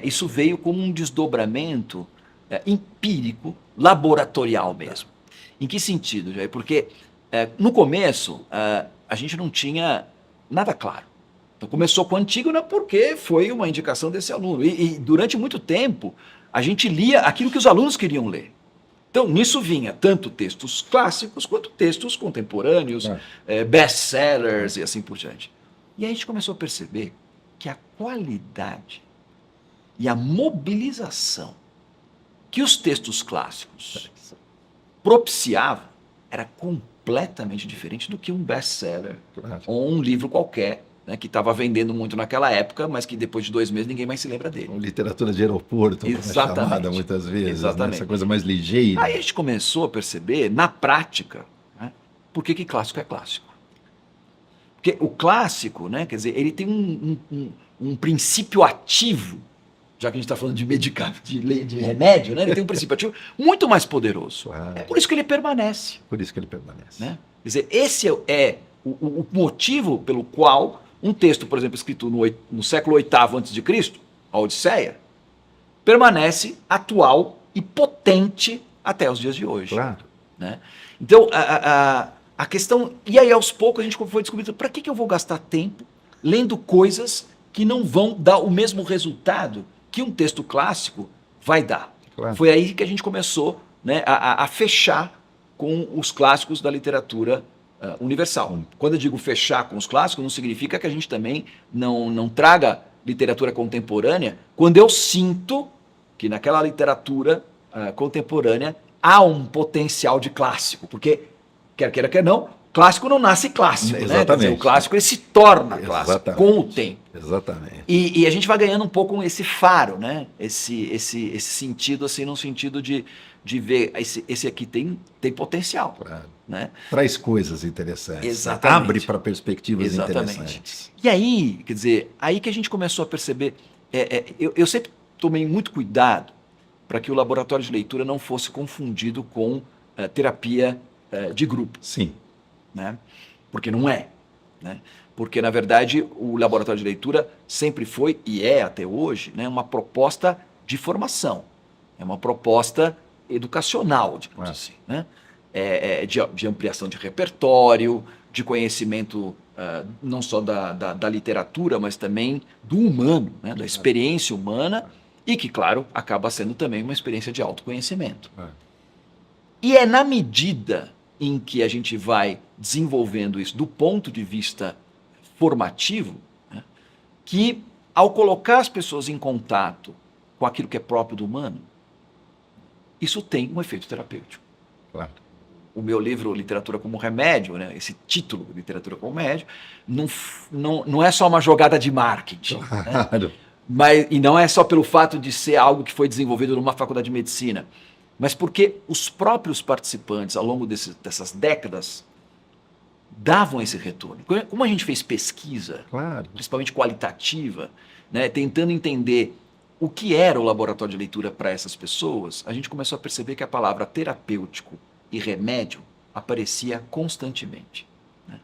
Speaker 2: isso veio como um desdobramento empírico, laboratorial mesmo. Em que sentido, Jair? Porque no começo a gente não tinha nada claro. Então começou com Antígona porque foi uma indicação desse aluno. E durante muito tempo a gente lia aquilo que os alunos queriam ler. Então, nisso vinha tanto textos clássicos quanto textos contemporâneos, best-sellers e assim por diante. E aí a gente começou a perceber que a qualidade e a mobilização que os textos clássicos propiciavam era completamente diferente do que um best-seller ou um livro qualquer, né, que estava vendendo muito naquela época, mas que depois de 2 meses ninguém mais se lembra dele.
Speaker 1: Literatura de aeroporto, como é chamada muitas vezes, né? Essa coisa mais ligeira.
Speaker 2: Aí a gente começou a perceber, na prática, né, por que clássico é clássico. Porque o clássico, né, quer dizer, ele tem um princípio ativo, já que a gente está falando de medicamento, de remédio, né, ele tem um princípio ativo muito mais poderoso. É por isso que ele permanece.
Speaker 1: Por isso que ele permanece.
Speaker 2: Né? Quer dizer, esse é o motivo pelo qual um texto, por exemplo, escrito no século VIII a.C., a Odisseia, permanece atual e potente até os dias de hoje.
Speaker 1: Claro.
Speaker 2: Né? Então, a questão... E aí, aos poucos, a gente foi descobrindo para que eu vou gastar tempo lendo coisas que não vão dar o mesmo resultado que um texto clássico vai dar.
Speaker 1: Claro.
Speaker 2: Foi aí que a gente começou, né, a fechar com os clássicos da literatura universal. Quando eu digo fechar com os clássicos, não significa que a gente também não traga literatura contemporânea, quando eu sinto que naquela literatura contemporânea há um potencial de clássico, porque, quer queira, quer não, clássico não nasce clássico.
Speaker 1: Exatamente.
Speaker 2: Né? Quer dizer, o clássico ele se torna clássico.
Speaker 1: Exatamente.
Speaker 2: Com o tempo.
Speaker 1: Exatamente.
Speaker 2: E a gente vai ganhando um pouco esse faro, né? Esse sentido, assim, no sentido de ver esse aqui tem potencial.
Speaker 1: Claro.
Speaker 2: Né?
Speaker 1: Traz coisas interessantes.
Speaker 2: Exatamente.
Speaker 1: Abre para perspectivas interessantes.
Speaker 2: E aí, quer dizer, aí que a gente começou a perceber. Eu sempre tomei muito cuidado para que o laboratório de leitura não fosse confundido com terapia de grupo.
Speaker 1: Sim.
Speaker 2: Né? Porque não é. Né? Porque, na verdade, o laboratório de leitura sempre foi, e é até hoje, né, uma proposta de formação. É uma proposta educacional, digamos assim. Né? De ampliação de repertório, de conhecimento não só da literatura, mas também do humano, né? Da experiência humana, e que, claro, acaba sendo também uma experiência de autoconhecimento. E é na medida em que a gente vai desenvolvendo isso do ponto de vista formativo, né, que ao colocar as pessoas em contato com aquilo que é próprio do humano, isso tem um efeito terapêutico.
Speaker 1: Claro.
Speaker 2: O meu livro Literatura como Remédio, né, esse título, Literatura como Remédio, não é só uma jogada de marketing.
Speaker 1: Claro.
Speaker 2: Né? E não é só pelo fato de ser algo que foi desenvolvido numa faculdade de medicina, mas porque os próprios participantes, ao longo dessas décadas, davam esse retorno. Como a gente fez pesquisa,
Speaker 1: claro,
Speaker 2: principalmente qualitativa, né, tentando entender o que era o laboratório de leitura para essas pessoas, a gente começou a perceber que a palavra terapêutico e remédio aparecia constantemente. Né?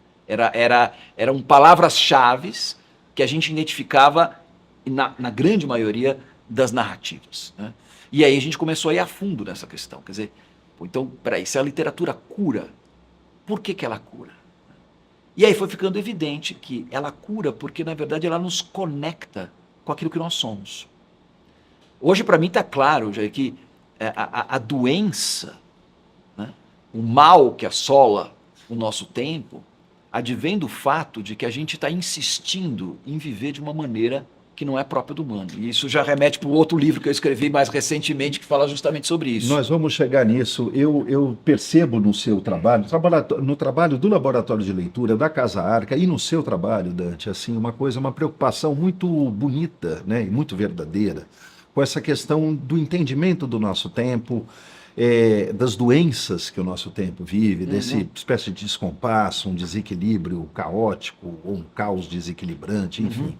Speaker 2: Eram palavras-chave que a gente identificava na grande maioria das narrativas. Né? E aí a gente começou a ir a fundo nessa questão. Quer dizer, então, peraí, se a literatura cura, por que ela cura? E aí foi ficando evidente que ela cura porque, na verdade, ela nos conecta com aquilo que nós somos. Hoje, para mim, está claro, Jair, que a doença, né, o mal que assola o nosso tempo, advém do fato de que a gente está insistindo em viver de uma maneira que não é própria do humano. E isso já remete para o outro livro que eu escrevi mais recentemente, que fala justamente sobre isso.
Speaker 1: Nós vamos chegar nisso. Eu percebo no seu trabalho, no trabalho do Laboratório de Leitura, da Casa Arca e no seu trabalho, Dante, assim, uma preocupação muito bonita, né, e muito verdadeira, com essa questão do entendimento do nosso tempo, das doenças que o nosso tempo vive, desse espécie de descompasso, um desequilíbrio caótico, ou um caos desequilibrante, enfim.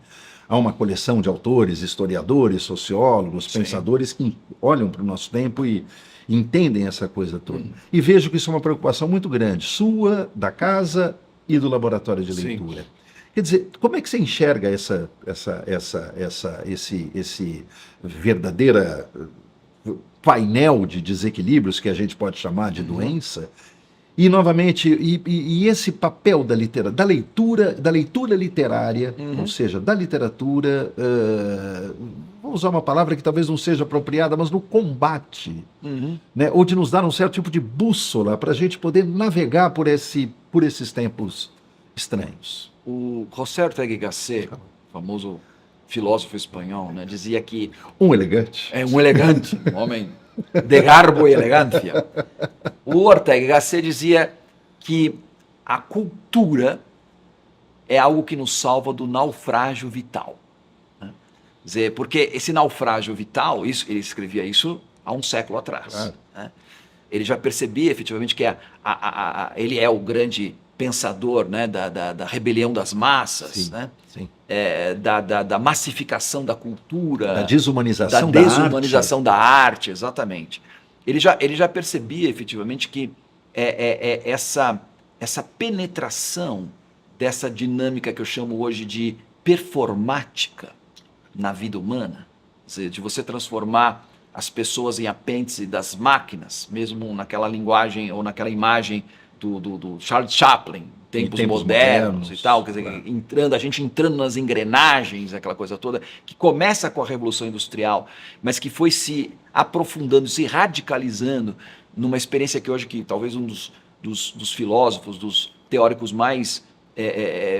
Speaker 1: Há uma coleção de autores, historiadores, sociólogos, pensadores que olham para o nosso tempo e entendem essa coisa toda. E vejo que isso é uma preocupação muito grande, sua, da casa e do Laboratório de Leitura. Quer dizer, como é que você enxerga esse verdadeiro painel de desequilíbrios que a gente pode chamar de doença? E, novamente, e esse papel da leitura literária, ou seja, da literatura, vou usar uma palavra que talvez não seja apropriada, mas no combate, né, ou de nos dar um certo tipo de bússola para a gente poder navegar por esses tempos estranhos.
Speaker 2: O José Ortega y Gasset, famoso filósofo espanhol, né, dizia que...
Speaker 1: Um elegante.
Speaker 2: Um elegante, um homem de garbo e elegância. O Ortega y Gasset dizia que a cultura é algo que nos salva do naufrágio vital. Né? Quer dizer, porque esse naufrágio vital, ele escrevia isso há um século atrás. Né? Ele já percebia efetivamente que ele é o grande pensador, né, da rebelião das massas,
Speaker 1: sim,
Speaker 2: né?
Speaker 1: Sim.
Speaker 2: Da massificação da cultura,
Speaker 1: da desumanização
Speaker 2: da arte, exatamente. Ele já percebia efetivamente que essa penetração dessa dinâmica que eu chamo hoje de performática na vida humana, ou seja, de você transformar as pessoas em apêndice das máquinas, mesmo naquela linguagem ou naquela imagem do Charles Chaplin, tempos modernos e tal, quer dizer, a gente entrando nas engrenagens, aquela coisa toda, que começa com a Revolução Industrial, mas que foi se aprofundando, se radicalizando numa experiência que hoje, que talvez um dos filósofos, dos teóricos mais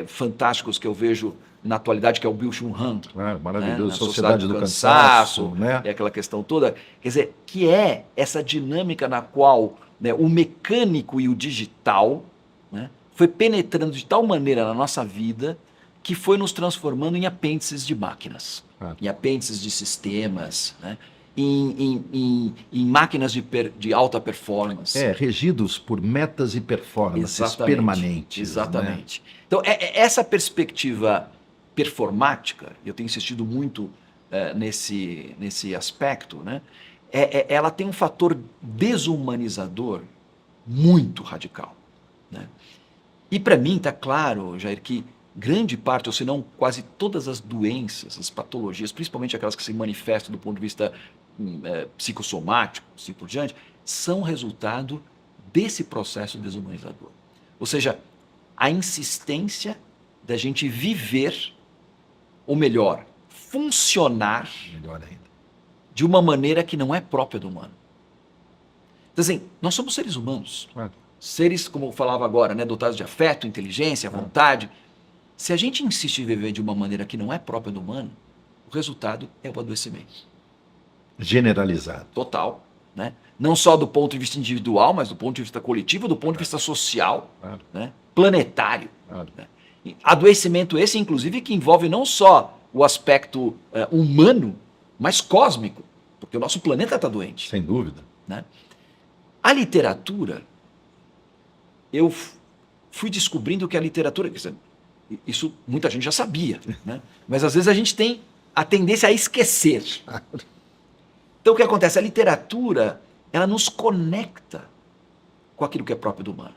Speaker 2: fantásticos que eu vejo na atualidade, que é o Byung-Chul Han.
Speaker 1: Maravilhoso,
Speaker 2: né?
Speaker 1: Sociedade do Cansaço, né?
Speaker 2: E aquela questão toda, quer dizer, que é essa dinâmica na qual, né, o mecânico e o digital, né, foi penetrando de tal maneira na nossa vida que foi nos transformando em apêndices de máquinas, em apêndices de sistemas, né, em máquinas de alta performance.
Speaker 1: Regidos por metas e performances permanentes.
Speaker 2: Exatamente.
Speaker 1: Né?
Speaker 2: Então, essa perspectiva performática, eu tenho insistido muito nesse aspecto, né? Ela tem um fator desumanizador muito radical. Né? E para mim está claro, Jair, que grande parte, ou se não quase todas as doenças, as patologias, principalmente aquelas que se manifestam do ponto de vista psicossomático, assim por diante, são resultado desse processo desumanizador. Ou seja, a insistência da gente viver, ou melhor, funcionar de uma maneira que não é própria do humano. Então, assim, nós somos seres humanos. Seres, como eu falava agora, né, dotados de afeto, inteligência, vontade. Se a gente insiste em viver de uma maneira que não é própria do humano, o resultado é o adoecimento.
Speaker 1: Generalizado.
Speaker 2: Total. Né? Não só do ponto de vista individual, mas do ponto de vista coletivo, do ponto de vista social, né? Planetário. Né? Adoecimento esse, inclusive, que envolve não só o aspecto humano, mas cósmico, porque o nosso planeta está doente.
Speaker 1: Sem dúvida.
Speaker 2: Né? A literatura, eu fui descobrindo que a literatura, isso muita gente já sabia, né? Mas às vezes a gente tem a tendência a esquecer. Então o que acontece? A literatura, ela nos conecta com aquilo que é próprio do humano.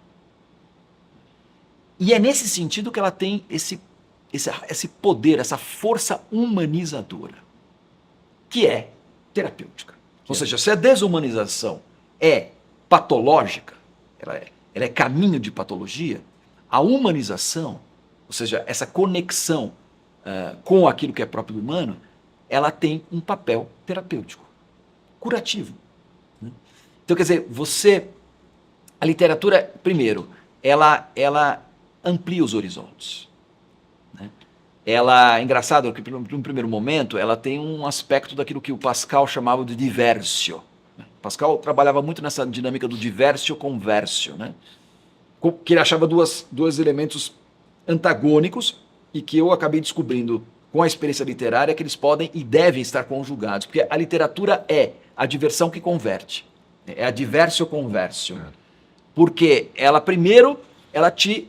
Speaker 2: E é nesse sentido que ela tem esse poder, essa força humanizadora, que é terapêutica. Ou seja, se a desumanização é patológica, ela é caminho de patologia, a humanização, ou seja, essa conexão com aquilo que é próprio do humano, ela tem um papel terapêutico, curativo. Né? Então, quer dizer, a literatura, primeiro, ela amplia os horizontes. Né? Ela, é engraçado que, num primeiro momento, ela tem um aspecto daquilo que o Pascal chamava de diversio. Pascal trabalhava muito nessa dinâmica do diversio conversio, né? Que ele achava dois elementos antagônicos e que eu acabei descobrindo com a experiência literária que eles podem e devem estar conjugados, porque a literatura é a diversão que converte, é a diversio conversio, porque ela primeiro ela te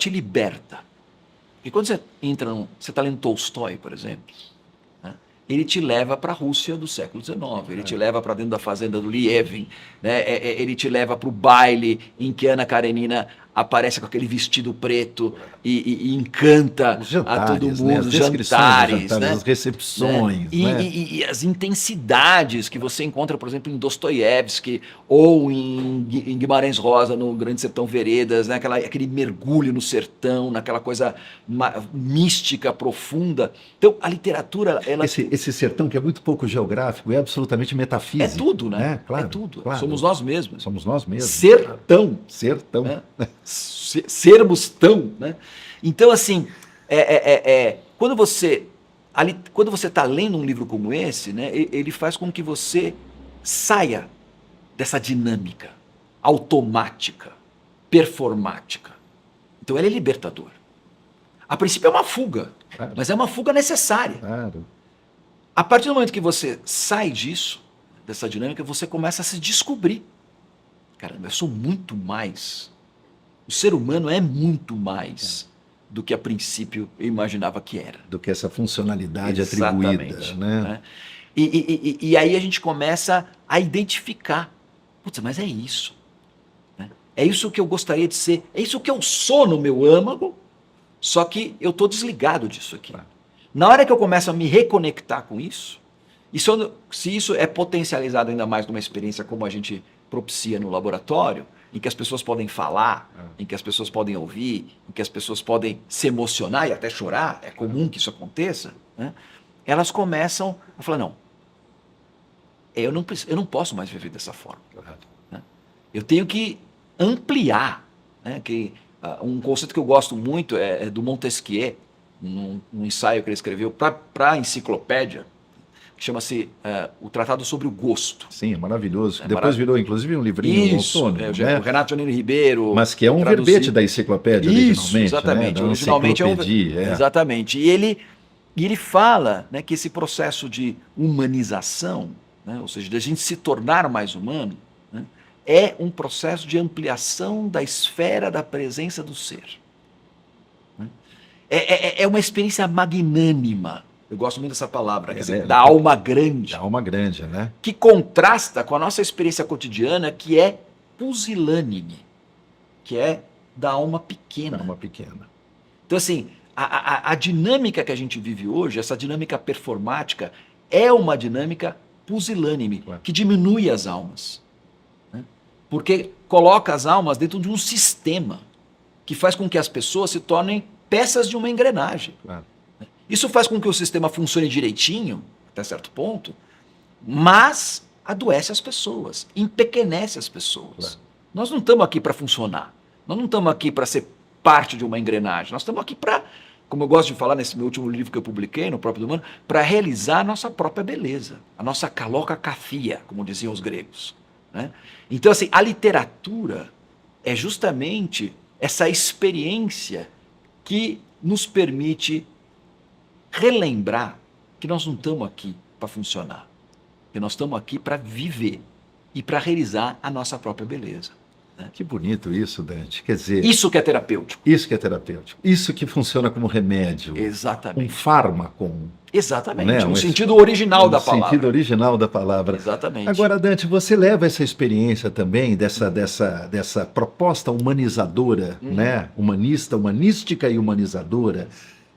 Speaker 2: liberta. E quando você entra, você está lendo Tolstói, por exemplo, né, ele te leva para a Rússia do século XIX, ele te leva para dentro da fazenda do Lievin, né, ele te leva para o baile em que Ana Karenina aparece com aquele vestido preto e encanta a todo mundo,
Speaker 1: né? As
Speaker 2: jantares, né?
Speaker 1: As recepções, né?
Speaker 2: E as intensidades que você encontra, por exemplo, em Dostoiévski ou em Guimarães Rosa, no Grande Sertão Veredas, né? Aquele mergulho no sertão, naquela coisa mística, profunda. Então, a literatura...
Speaker 1: Esse sertão que é muito pouco geográfico, é absolutamente metafísico.
Speaker 2: É tudo, né?
Speaker 1: Claro,
Speaker 2: é tudo.
Speaker 1: Claro.
Speaker 2: Somos nós mesmos.
Speaker 1: Somos nós mesmos.
Speaker 2: Sertão.
Speaker 1: Sertão.
Speaker 2: Né? Sermos tão, né? Então, assim, quando você está lendo um livro como esse, né, ele faz com que você saia dessa dinâmica automática, performática. Então, ele é libertador. A princípio é uma fuga, claro, mas é uma fuga necessária.
Speaker 1: Claro.
Speaker 2: A partir do momento que você sai disso, dessa dinâmica, você começa a se descobrir. Caramba, eu sou muito mais. O ser humano é muito mais do que a princípio eu imaginava que era.
Speaker 1: Do que essa funcionalidade
Speaker 2: Exatamente,
Speaker 1: atribuída, né?
Speaker 2: E aí a gente começa a identificar. Putz, mas é isso. Né? É isso que eu gostaria de ser. É isso que eu sou no meu âmago, só que eu estou desligado disso aqui.
Speaker 1: Claro.
Speaker 2: Na hora que eu começo a me reconectar com isso, se isso é potencializado ainda mais numa experiência como a gente propicia no laboratório, em que as pessoas podem falar, em que as pessoas podem ouvir, em que as pessoas podem se emocionar e até chorar, é comum que isso aconteça, né? Elas começam a falar, não, eu não posso mais viver dessa forma. Né? Eu tenho que ampliar. Né? Um conceito que eu gosto muito é do Montesquieu, num ensaio que ele escreveu para a enciclopédia, que chama-se O Tratado sobre o Gosto.
Speaker 1: Sim, é maravilhoso. Depois virou, inclusive, um livrinho autônomo.
Speaker 2: O Renato Janine Ribeiro.
Speaker 1: Mas que é um verbete da enciclopédia, originalmente.
Speaker 2: Exatamente.
Speaker 1: Né?
Speaker 2: Originalmente exatamente. E ele fala, né, que esse processo de humanização, né, ou seja, de a gente se tornar mais humano, né, é um processo de ampliação da esfera da presença do ser. É uma experiência magnânima. Eu gosto muito dessa palavra, quer dizer, da alma grande.
Speaker 1: Da alma grande, né?
Speaker 2: Que contrasta com a nossa experiência cotidiana, que é pusilânime, que é da alma pequena.
Speaker 1: Da alma pequena.
Speaker 2: Então, assim, a dinâmica que a gente vive hoje, essa dinâmica performática, é uma dinâmica pusilânime, claro, que diminui as almas. Né? Porque coloca as almas dentro de um sistema que faz com que as pessoas se tornem peças de uma engrenagem. Claro. Isso faz com que o sistema funcione direitinho, até certo ponto, mas adoece as pessoas, empequenece as pessoas. Claro. Nós não estamos aqui para funcionar, nós não estamos aqui para ser parte de uma engrenagem, nós estamos aqui para, como eu gosto de falar nesse meu último livro que eu publiquei, no Próprio do Humano, para realizar a nossa própria beleza, a nossa kalokakaphia, como diziam os gregos. Né? Então, assim, a literatura é justamente essa experiência que nos permite relembrar que nós não estamos aqui para funcionar, que nós estamos aqui para viver e para realizar a nossa própria beleza. Né?
Speaker 1: Que bonito isso, Dante. Quer dizer,
Speaker 2: isso que é terapêutico.
Speaker 1: Isso que é terapêutico. Isso que funciona como remédio.
Speaker 2: Exatamente.
Speaker 1: Um fármaco.
Speaker 2: Exatamente.
Speaker 1: Né?
Speaker 2: No sentido original da palavra.
Speaker 1: No sentido original da palavra.
Speaker 2: Exatamente.
Speaker 1: Agora, Dante, você leva essa experiência também dessa proposta humanizadora, né? Humanística e humanizadora,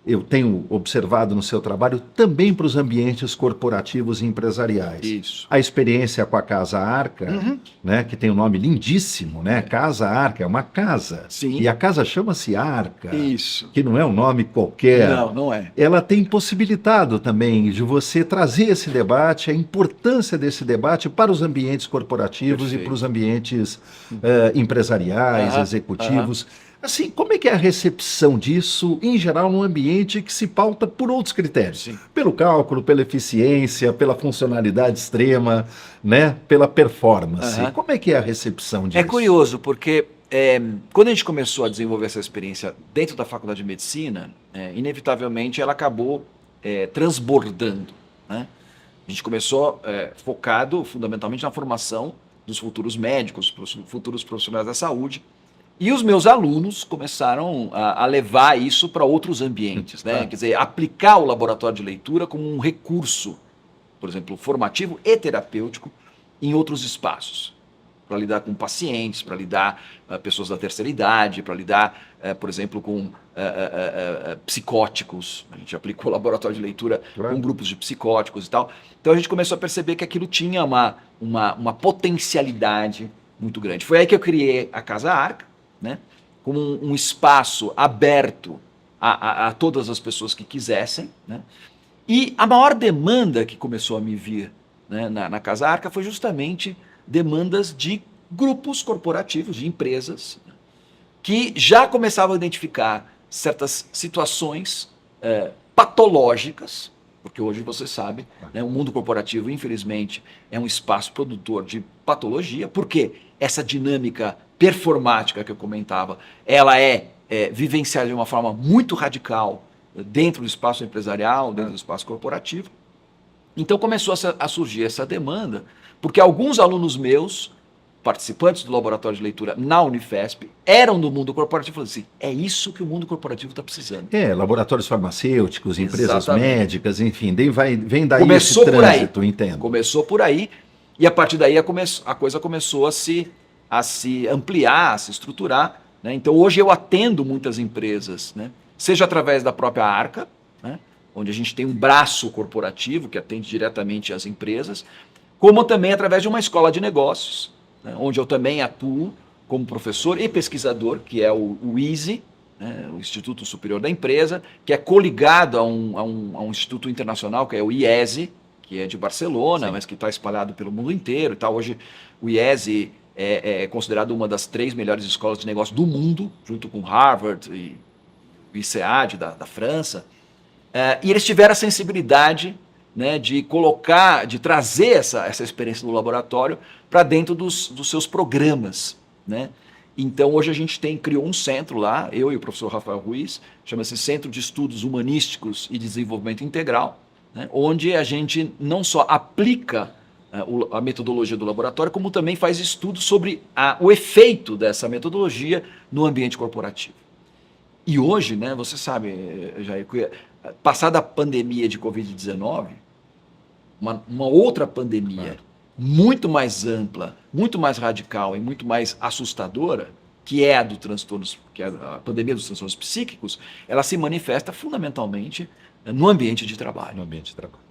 Speaker 1: eu tenho observado no seu trabalho, também para os ambientes corporativos e empresariais.
Speaker 2: Isso.
Speaker 1: A experiência com a Casa Arca, né, que tem um nome lindíssimo, né? Casa Arca é uma casa.
Speaker 2: Sim.
Speaker 1: E a casa chama-se Arca.
Speaker 2: Isso.
Speaker 1: Que não é um nome qualquer.
Speaker 2: Não, não é.
Speaker 1: Ela tem possibilitado também de você trazer esse debate, a importância desse debate para os ambientes corporativos
Speaker 2: Perfeito.
Speaker 1: e para os ambientes empresariais, executivos. Assim, como é que é a recepção disso, em geral, num ambiente que se pauta por outros critérios?
Speaker 2: Sim.
Speaker 1: Pelo cálculo, pela eficiência, pela funcionalidade extrema, né? Pela performance. Como é que é a recepção disso?
Speaker 2: É curioso, porque quando a gente começou a desenvolver essa experiência dentro da Faculdade de Medicina, inevitavelmente ela acabou transbordando, né? A gente começou focado fundamentalmente na formação dos futuros médicos, futuros profissionais da saúde. E os meus alunos começaram a levar isso para outros ambientes, né? Quer dizer, aplicar o laboratório de leitura como um recurso, por exemplo, formativo e terapêutico em outros espaços, para lidar com pacientes, para lidar com pessoas da terceira idade, para lidar, por exemplo, com psicóticos. A gente aplicou o laboratório de leitura com grupos de psicóticos e tal. Então a gente começou a perceber que aquilo tinha uma potencialidade muito grande. Foi aí que eu criei a Casa Arca, né, como um espaço aberto a todas as pessoas que quisessem, né? E a maior demanda que começou a me vir, né, na Casa Arca foi justamente demandas de grupos corporativos, de empresas, né, que já começavam a identificar certas situações patológicas, porque hoje você sabe, né, o mundo corporativo, infelizmente, é um espaço produtor de patologia, porque essa dinâmica performática que eu comentava, ela é vivenciada de uma forma muito radical dentro do espaço empresarial, dentro do espaço corporativo. Então começou a surgir essa demanda, porque alguns alunos meus, participantes do laboratório de leitura na Unifesp, eram do mundo corporativo e falaram assim, é isso que o mundo corporativo está precisando.
Speaker 1: Laboratórios farmacêuticos, empresas
Speaker 2: Exatamente.
Speaker 1: médicas, enfim, vem daí
Speaker 2: Começou
Speaker 1: esse trânsito,
Speaker 2: por aí.
Speaker 1: entendo.
Speaker 2: Começou por aí, e a partir daí a coisa começou a se ampliar, a se estruturar, né? Então hoje eu atendo muitas empresas, né? Seja através da própria Arca, né, onde a gente tem um braço corporativo que atende diretamente as empresas, como também através de uma escola de negócios, né, onde eu também atuo como professor e pesquisador, que é o ISE, né, o Instituto Superior da Empresa, que é coligado a um instituto internacional, que é o IESE, que é de Barcelona, mas que está espalhado pelo mundo inteiro. Tá? Hoje o IESE é considerado uma das 3 melhores escolas de negócio do mundo, junto com Harvard e o ICEAD da França. E eles tiveram a sensibilidade, né, de trazer essa experiência do laboratório para dentro dos seus programas, né? Então hoje a gente criou um centro lá, eu e o professor Rafael Ruiz, chama-se Centro de Estudos Humanísticos e Desenvolvimento Integral, né, onde a gente não só aplica a metodologia do laboratório, como também faz estudos sobre o efeito dessa metodologia no ambiente corporativo. E hoje, né, você sabe, Jair, passada a pandemia de Covid-19, uma outra pandemia muito mais ampla, muito mais radical e muito mais assustadora, que é que é a pandemia dos transtornos psíquicos, ela se manifesta fundamentalmente no ambiente de trabalho.
Speaker 1: No ambiente de trabalho.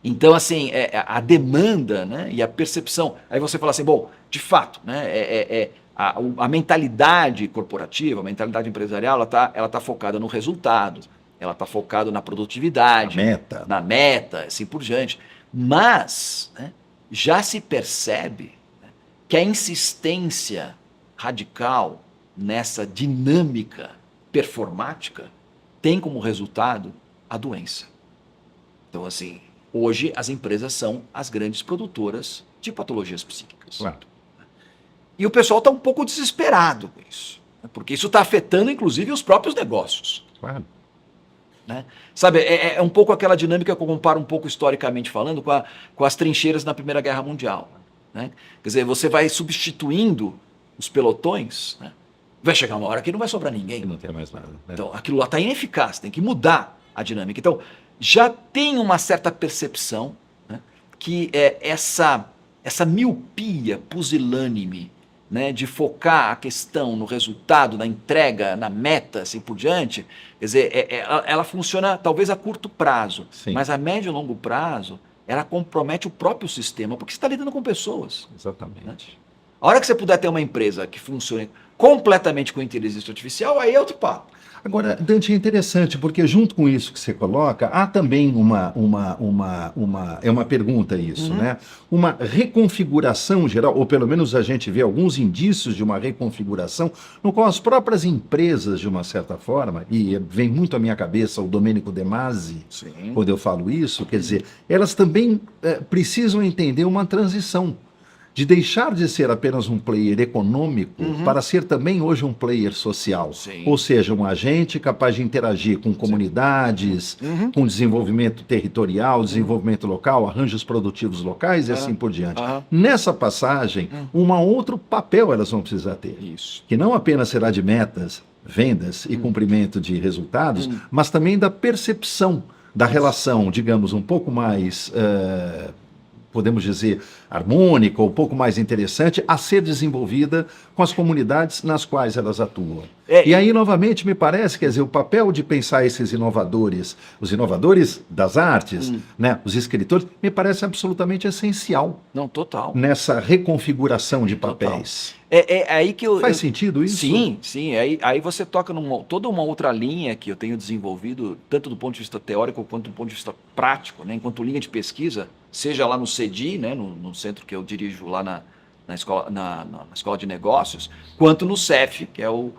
Speaker 2: Então, assim, a demanda, né, e a percepção. Aí você fala assim, bom, de fato, né, a mentalidade corporativa, a mentalidade empresarial, ela tá focada no resultado, ela está focada na produtividade, na meta, assim por diante. Mas, né, já se percebe, né, que a insistência radical nessa dinâmica performática tem como resultado a doença. Então, assim, hoje as empresas são as grandes produtoras de patologias psíquicas.
Speaker 1: Claro.
Speaker 2: E o pessoal está um pouco desesperado com isso, né, porque isso está afetando, inclusive, os próprios negócios.
Speaker 1: Claro.
Speaker 2: Né? Sabe, é um pouco aquela dinâmica que eu comparo um pouco historicamente falando com as trincheiras na Primeira Guerra Mundial. Né? Quer dizer, você vai substituindo os pelotões, né? Vai chegar uma hora que não vai sobrar ninguém.
Speaker 1: Não tem mais nada. Né?
Speaker 2: Então, aquilo lá está ineficaz, tem que mudar a dinâmica. Então, já tem uma certa percepção, né, que essa miopia pusilânime né, de focar a questão no resultado, na entrega, na meta, assim por diante, quer dizer, ela funciona talvez a curto prazo,
Speaker 1: Sim.
Speaker 2: mas a médio e longo prazo, ela compromete o próprio sistema, porque você está lidando com pessoas.
Speaker 1: Exatamente.
Speaker 2: Né? A hora que você puder ter uma empresa que funcione completamente com inteligência artificial, aí é outro papo.
Speaker 1: Agora, Dante, é interessante, porque junto com isso que você coloca, há também é uma pergunta isso, né? Uma reconfiguração geral, ou pelo menos a gente vê alguns indícios de uma reconfiguração, no qual as próprias empresas, de uma certa forma, e vem muito à minha cabeça o Domênico De Masi,
Speaker 2: Sim.
Speaker 1: quando eu falo isso, quer dizer, elas também precisam entender uma transição. De deixar de ser apenas um player econômico para ser também hoje um player social.
Speaker 2: Sim.
Speaker 1: Ou seja, um agente capaz de interagir com comunidades, com desenvolvimento territorial, desenvolvimento local, arranjos produtivos locais e assim por diante. Nessa passagem, um outro papel elas vão precisar ter.
Speaker 2: Isso.
Speaker 1: Que não apenas será de metas, vendas e cumprimento de resultados, mas também da percepção da relação, digamos, um pouco mais... podemos dizer, harmônica, ou um pouco mais interessante, a ser desenvolvida com as comunidades nas quais elas atuam. E aí, novamente, me parece, quer dizer, o papel de pensar esses inovadores, os inovadores das artes, né, os escritores, me parece absolutamente essencial.
Speaker 2: Não, total.
Speaker 1: Nessa reconfiguração de papéis.
Speaker 2: É aí que
Speaker 1: Faz sentido isso?
Speaker 2: Sim, sim. Aí você toca toda uma outra linha que eu tenho desenvolvido, tanto do ponto de vista teórico quanto do ponto de vista prático, né, enquanto linha de pesquisa, seja lá no CEDI, né, no centro que eu dirijo lá na escola de negócios, quanto no CEF, que é o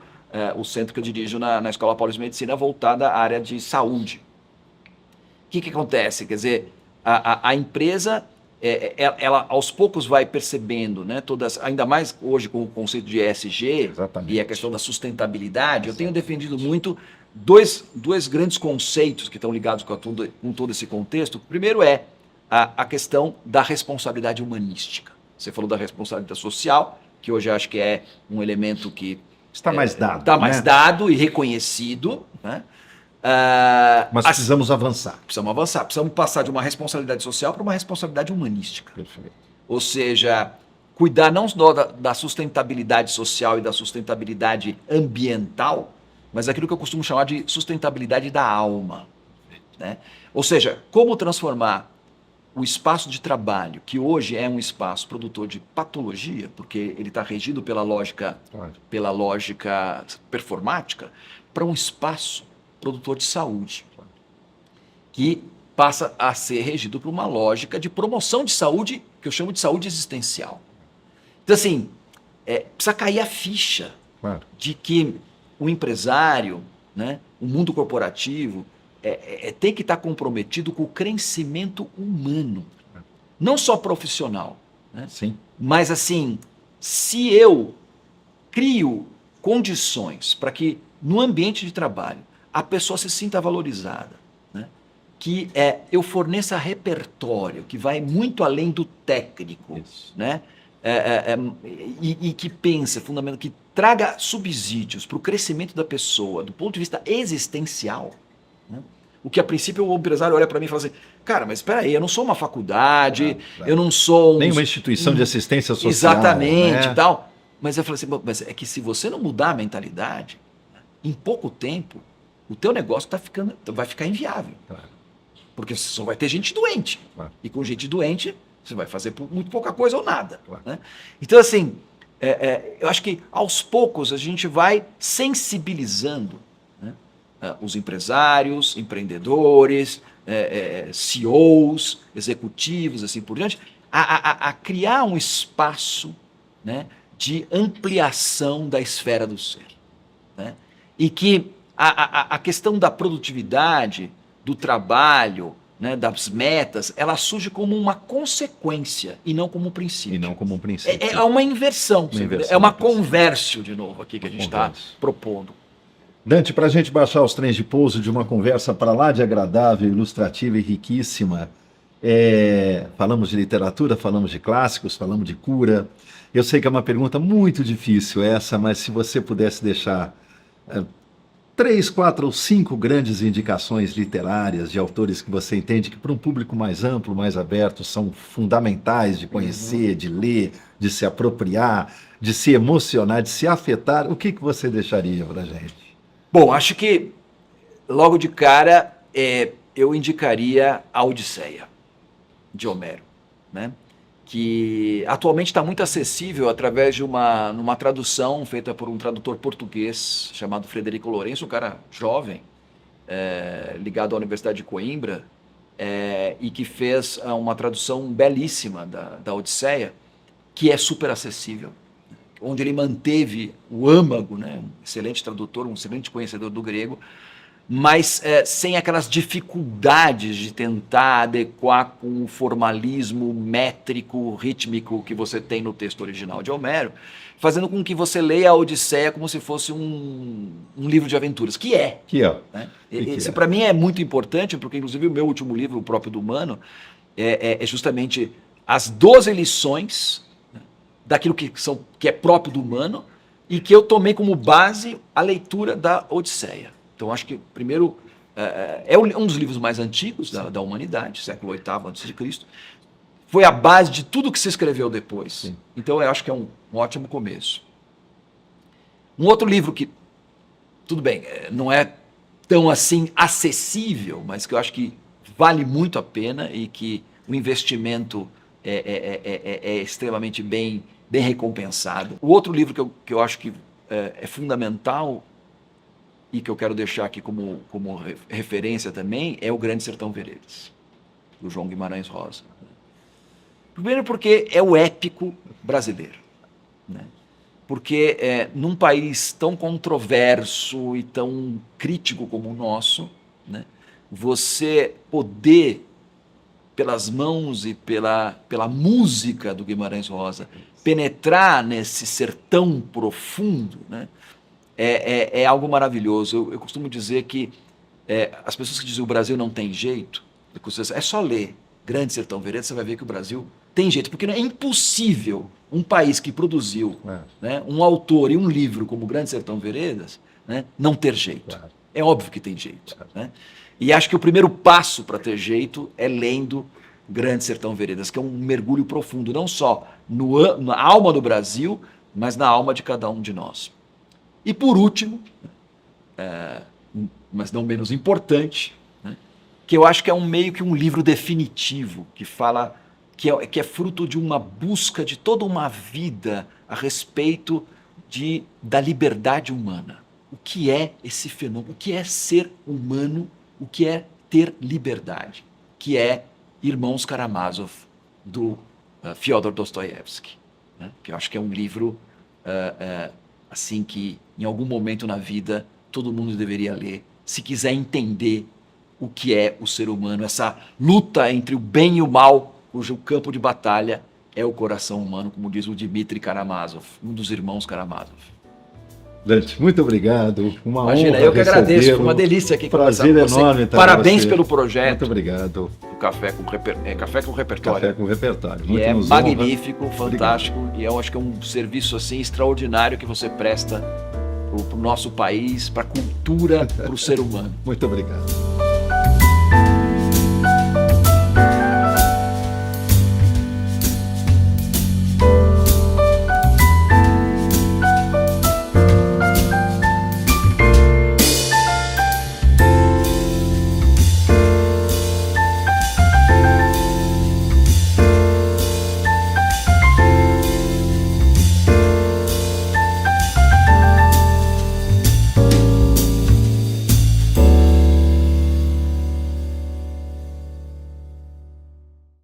Speaker 2: centro que eu dirijo na Escola Paulista de Medicina, voltada à área de saúde. O que acontece? Quer dizer, a empresa... ela aos poucos vai percebendo, né, ainda mais hoje com o conceito de ESG. Exatamente. E a questão da sustentabilidade. Eu tenho defendido muito dois grandes conceitos que estão ligados com todo esse contexto. O primeiro é a questão da responsabilidade humanística. Você falou da responsabilidade social, que hoje eu acho que é um elemento que
Speaker 1: está mais dado.
Speaker 2: Está mais dado e reconhecido, né?
Speaker 1: Mas precisamos avançar.
Speaker 2: Precisamos avançar. Precisamos passar de uma responsabilidade social para uma responsabilidade humanística.
Speaker 1: Perfeito.
Speaker 2: Ou seja, cuidar não só da sustentabilidade social e da sustentabilidade ambiental, mas aquilo que eu costumo chamar de sustentabilidade da alma. Né? Ou seja, como transformar o espaço de trabalho, que hoje é um espaço produtor de patologia, porque ele está regido pela lógica performática, para um espaço produtor de saúde, que passa a ser regido por uma lógica de promoção de saúde, que eu chamo de saúde existencial. Então, assim, precisa cair a ficha de que o empresário, né, o mundo corporativo, tem que estar comprometido com o crescimento humano, não só profissional. Né?
Speaker 1: Sim.
Speaker 2: Mas, assim, se eu crio condições para que no ambiente de trabalho a pessoa se sinta valorizada, né? Que eu forneça repertório que vai muito além do técnico, né? E que pense, fundamental, que traga subsídios para o crescimento da pessoa do ponto de vista existencial, né? O que a princípio o empresário olha para mim e fala assim, cara, mas espera aí, eu não sou uma faculdade, eu não sou...
Speaker 1: Nem uma instituição de assistência social.
Speaker 2: Exatamente,
Speaker 1: né?
Speaker 2: Tal. Mas eu falei assim, mas é que se você não mudar a mentalidade, em pouco tempo, o teu negócio vai ficar inviável.
Speaker 1: Claro.
Speaker 2: Porque você só vai ter gente doente.
Speaker 1: Claro.
Speaker 2: E com gente doente, você vai fazer muito pouca coisa ou nada.
Speaker 1: Claro.
Speaker 2: Né? Então, assim, eu acho que aos poucos a gente vai sensibilizando, né, os empresários, empreendedores, CEOs, executivos, assim por diante, a criar um espaço, né, de ampliação da esfera do ser. Né? E que a questão da produtividade, do trabalho, né, das metas, ela surge como uma consequência e não como um princípio.
Speaker 1: E não como um princípio.
Speaker 2: É uma inversão. É uma conversão de novo aqui que a gente está propondo.
Speaker 1: Dante, para a gente baixar os trens de pouso de uma conversa para lá de agradável, ilustrativa e riquíssima, falamos de literatura, falamos de clássicos, falamos de cura. Eu sei que é uma pergunta muito difícil essa, mas se você pudesse deixar 3, 4 ou 5 grandes indicações literárias de autores que você entende que para um público mais amplo, mais aberto, são fundamentais de conhecer, de ler, de se apropriar, de se emocionar, de se afetar, o que você deixaria para a gente?
Speaker 2: Bom, acho que logo de cara eu indicaria a Odisseia, de Homero, né? Que atualmente está muito acessível através de uma tradução feita por um tradutor português chamado Frederico Lourenço, um cara jovem, ligado à Universidade de Coimbra, e que fez uma tradução belíssima da Odisseia, que é super acessível, onde ele manteve o âmago, né? Um excelente tradutor, um excelente conhecedor do grego, mas sem aquelas dificuldades de tentar adequar com o formalismo métrico, rítmico que você tem no texto original de Homero, fazendo com que você leia a Odisseia como se fosse um livro de aventuras, que é. Né? Isso para mim é muito importante, porque inclusive o meu último livro, O Próprio do Humano, é justamente as 12 lições, né, daquilo que é próprio do humano, e que eu tomei como base a leitura da Odisseia. Então, acho que, primeiro, é um dos livros mais antigos da humanidade, século VIII a.C., foi a base de tudo que se escreveu depois. Sim. Então, eu acho que é um ótimo começo. Um outro livro que, tudo bem, não é tão assim acessível, mas que eu acho que vale muito a pena e que o investimento é extremamente bem recompensado. O outro livro que eu acho que é fundamental e que eu quero deixar aqui como referência também, é O Grande Sertão Veredas, do João Guimarães Rosa. Primeiro porque é o épico brasileiro, né? Porque num país tão controverso e tão crítico como o nosso, né, você poder, pelas mãos e pela música do Guimarães Rosa, penetrar nesse sertão profundo, né, é algo maravilhoso. Eu costumo dizer que as pessoas que dizem que o Brasil não tem jeito, é só ler Grande Sertão Veredas, você vai ver que o Brasil tem jeito, porque é impossível um país que produziu né, um autor e um livro como Grande Sertão Veredas, né, não ter jeito. É óbvio que tem jeito. Né? E acho que o primeiro passo para ter jeito é lendo Grande Sertão Veredas, que é um mergulho profundo, não só na alma do Brasil, mas na alma de cada um de nós. E por último, mas não menos importante, né, que eu acho que é meio que um livro definitivo, que fala que é fruto de uma busca de toda uma vida a respeito da liberdade humana. O que é esse fenômeno? O que é ser humano? O que é ter liberdade? Que é Irmãos Karamazov, do Fyodor Dostoiévski, né? Que eu acho que é um livro assim que em algum momento na vida todo mundo deveria ler, se quiser entender o que é o ser humano, essa luta entre o bem e o mal, cujo campo de batalha é o coração humano, como diz o Dmitry Karamazov, um dos irmãos Karamazov.
Speaker 1: Dante, muito obrigado.
Speaker 2: Imagina, eu que agradeço, foi uma delícia aqui conversar com você.
Speaker 1: Enorme estar
Speaker 2: Parabéns pelo projeto.
Speaker 1: Muito obrigado.
Speaker 2: O Café com Repertório.
Speaker 1: Café com Repertório.
Speaker 2: E é magnífico, fantástico, e eu acho que é um serviço assim extraordinário que você presta para o nosso país, para a cultura, para o ser humano.
Speaker 1: Muito obrigado.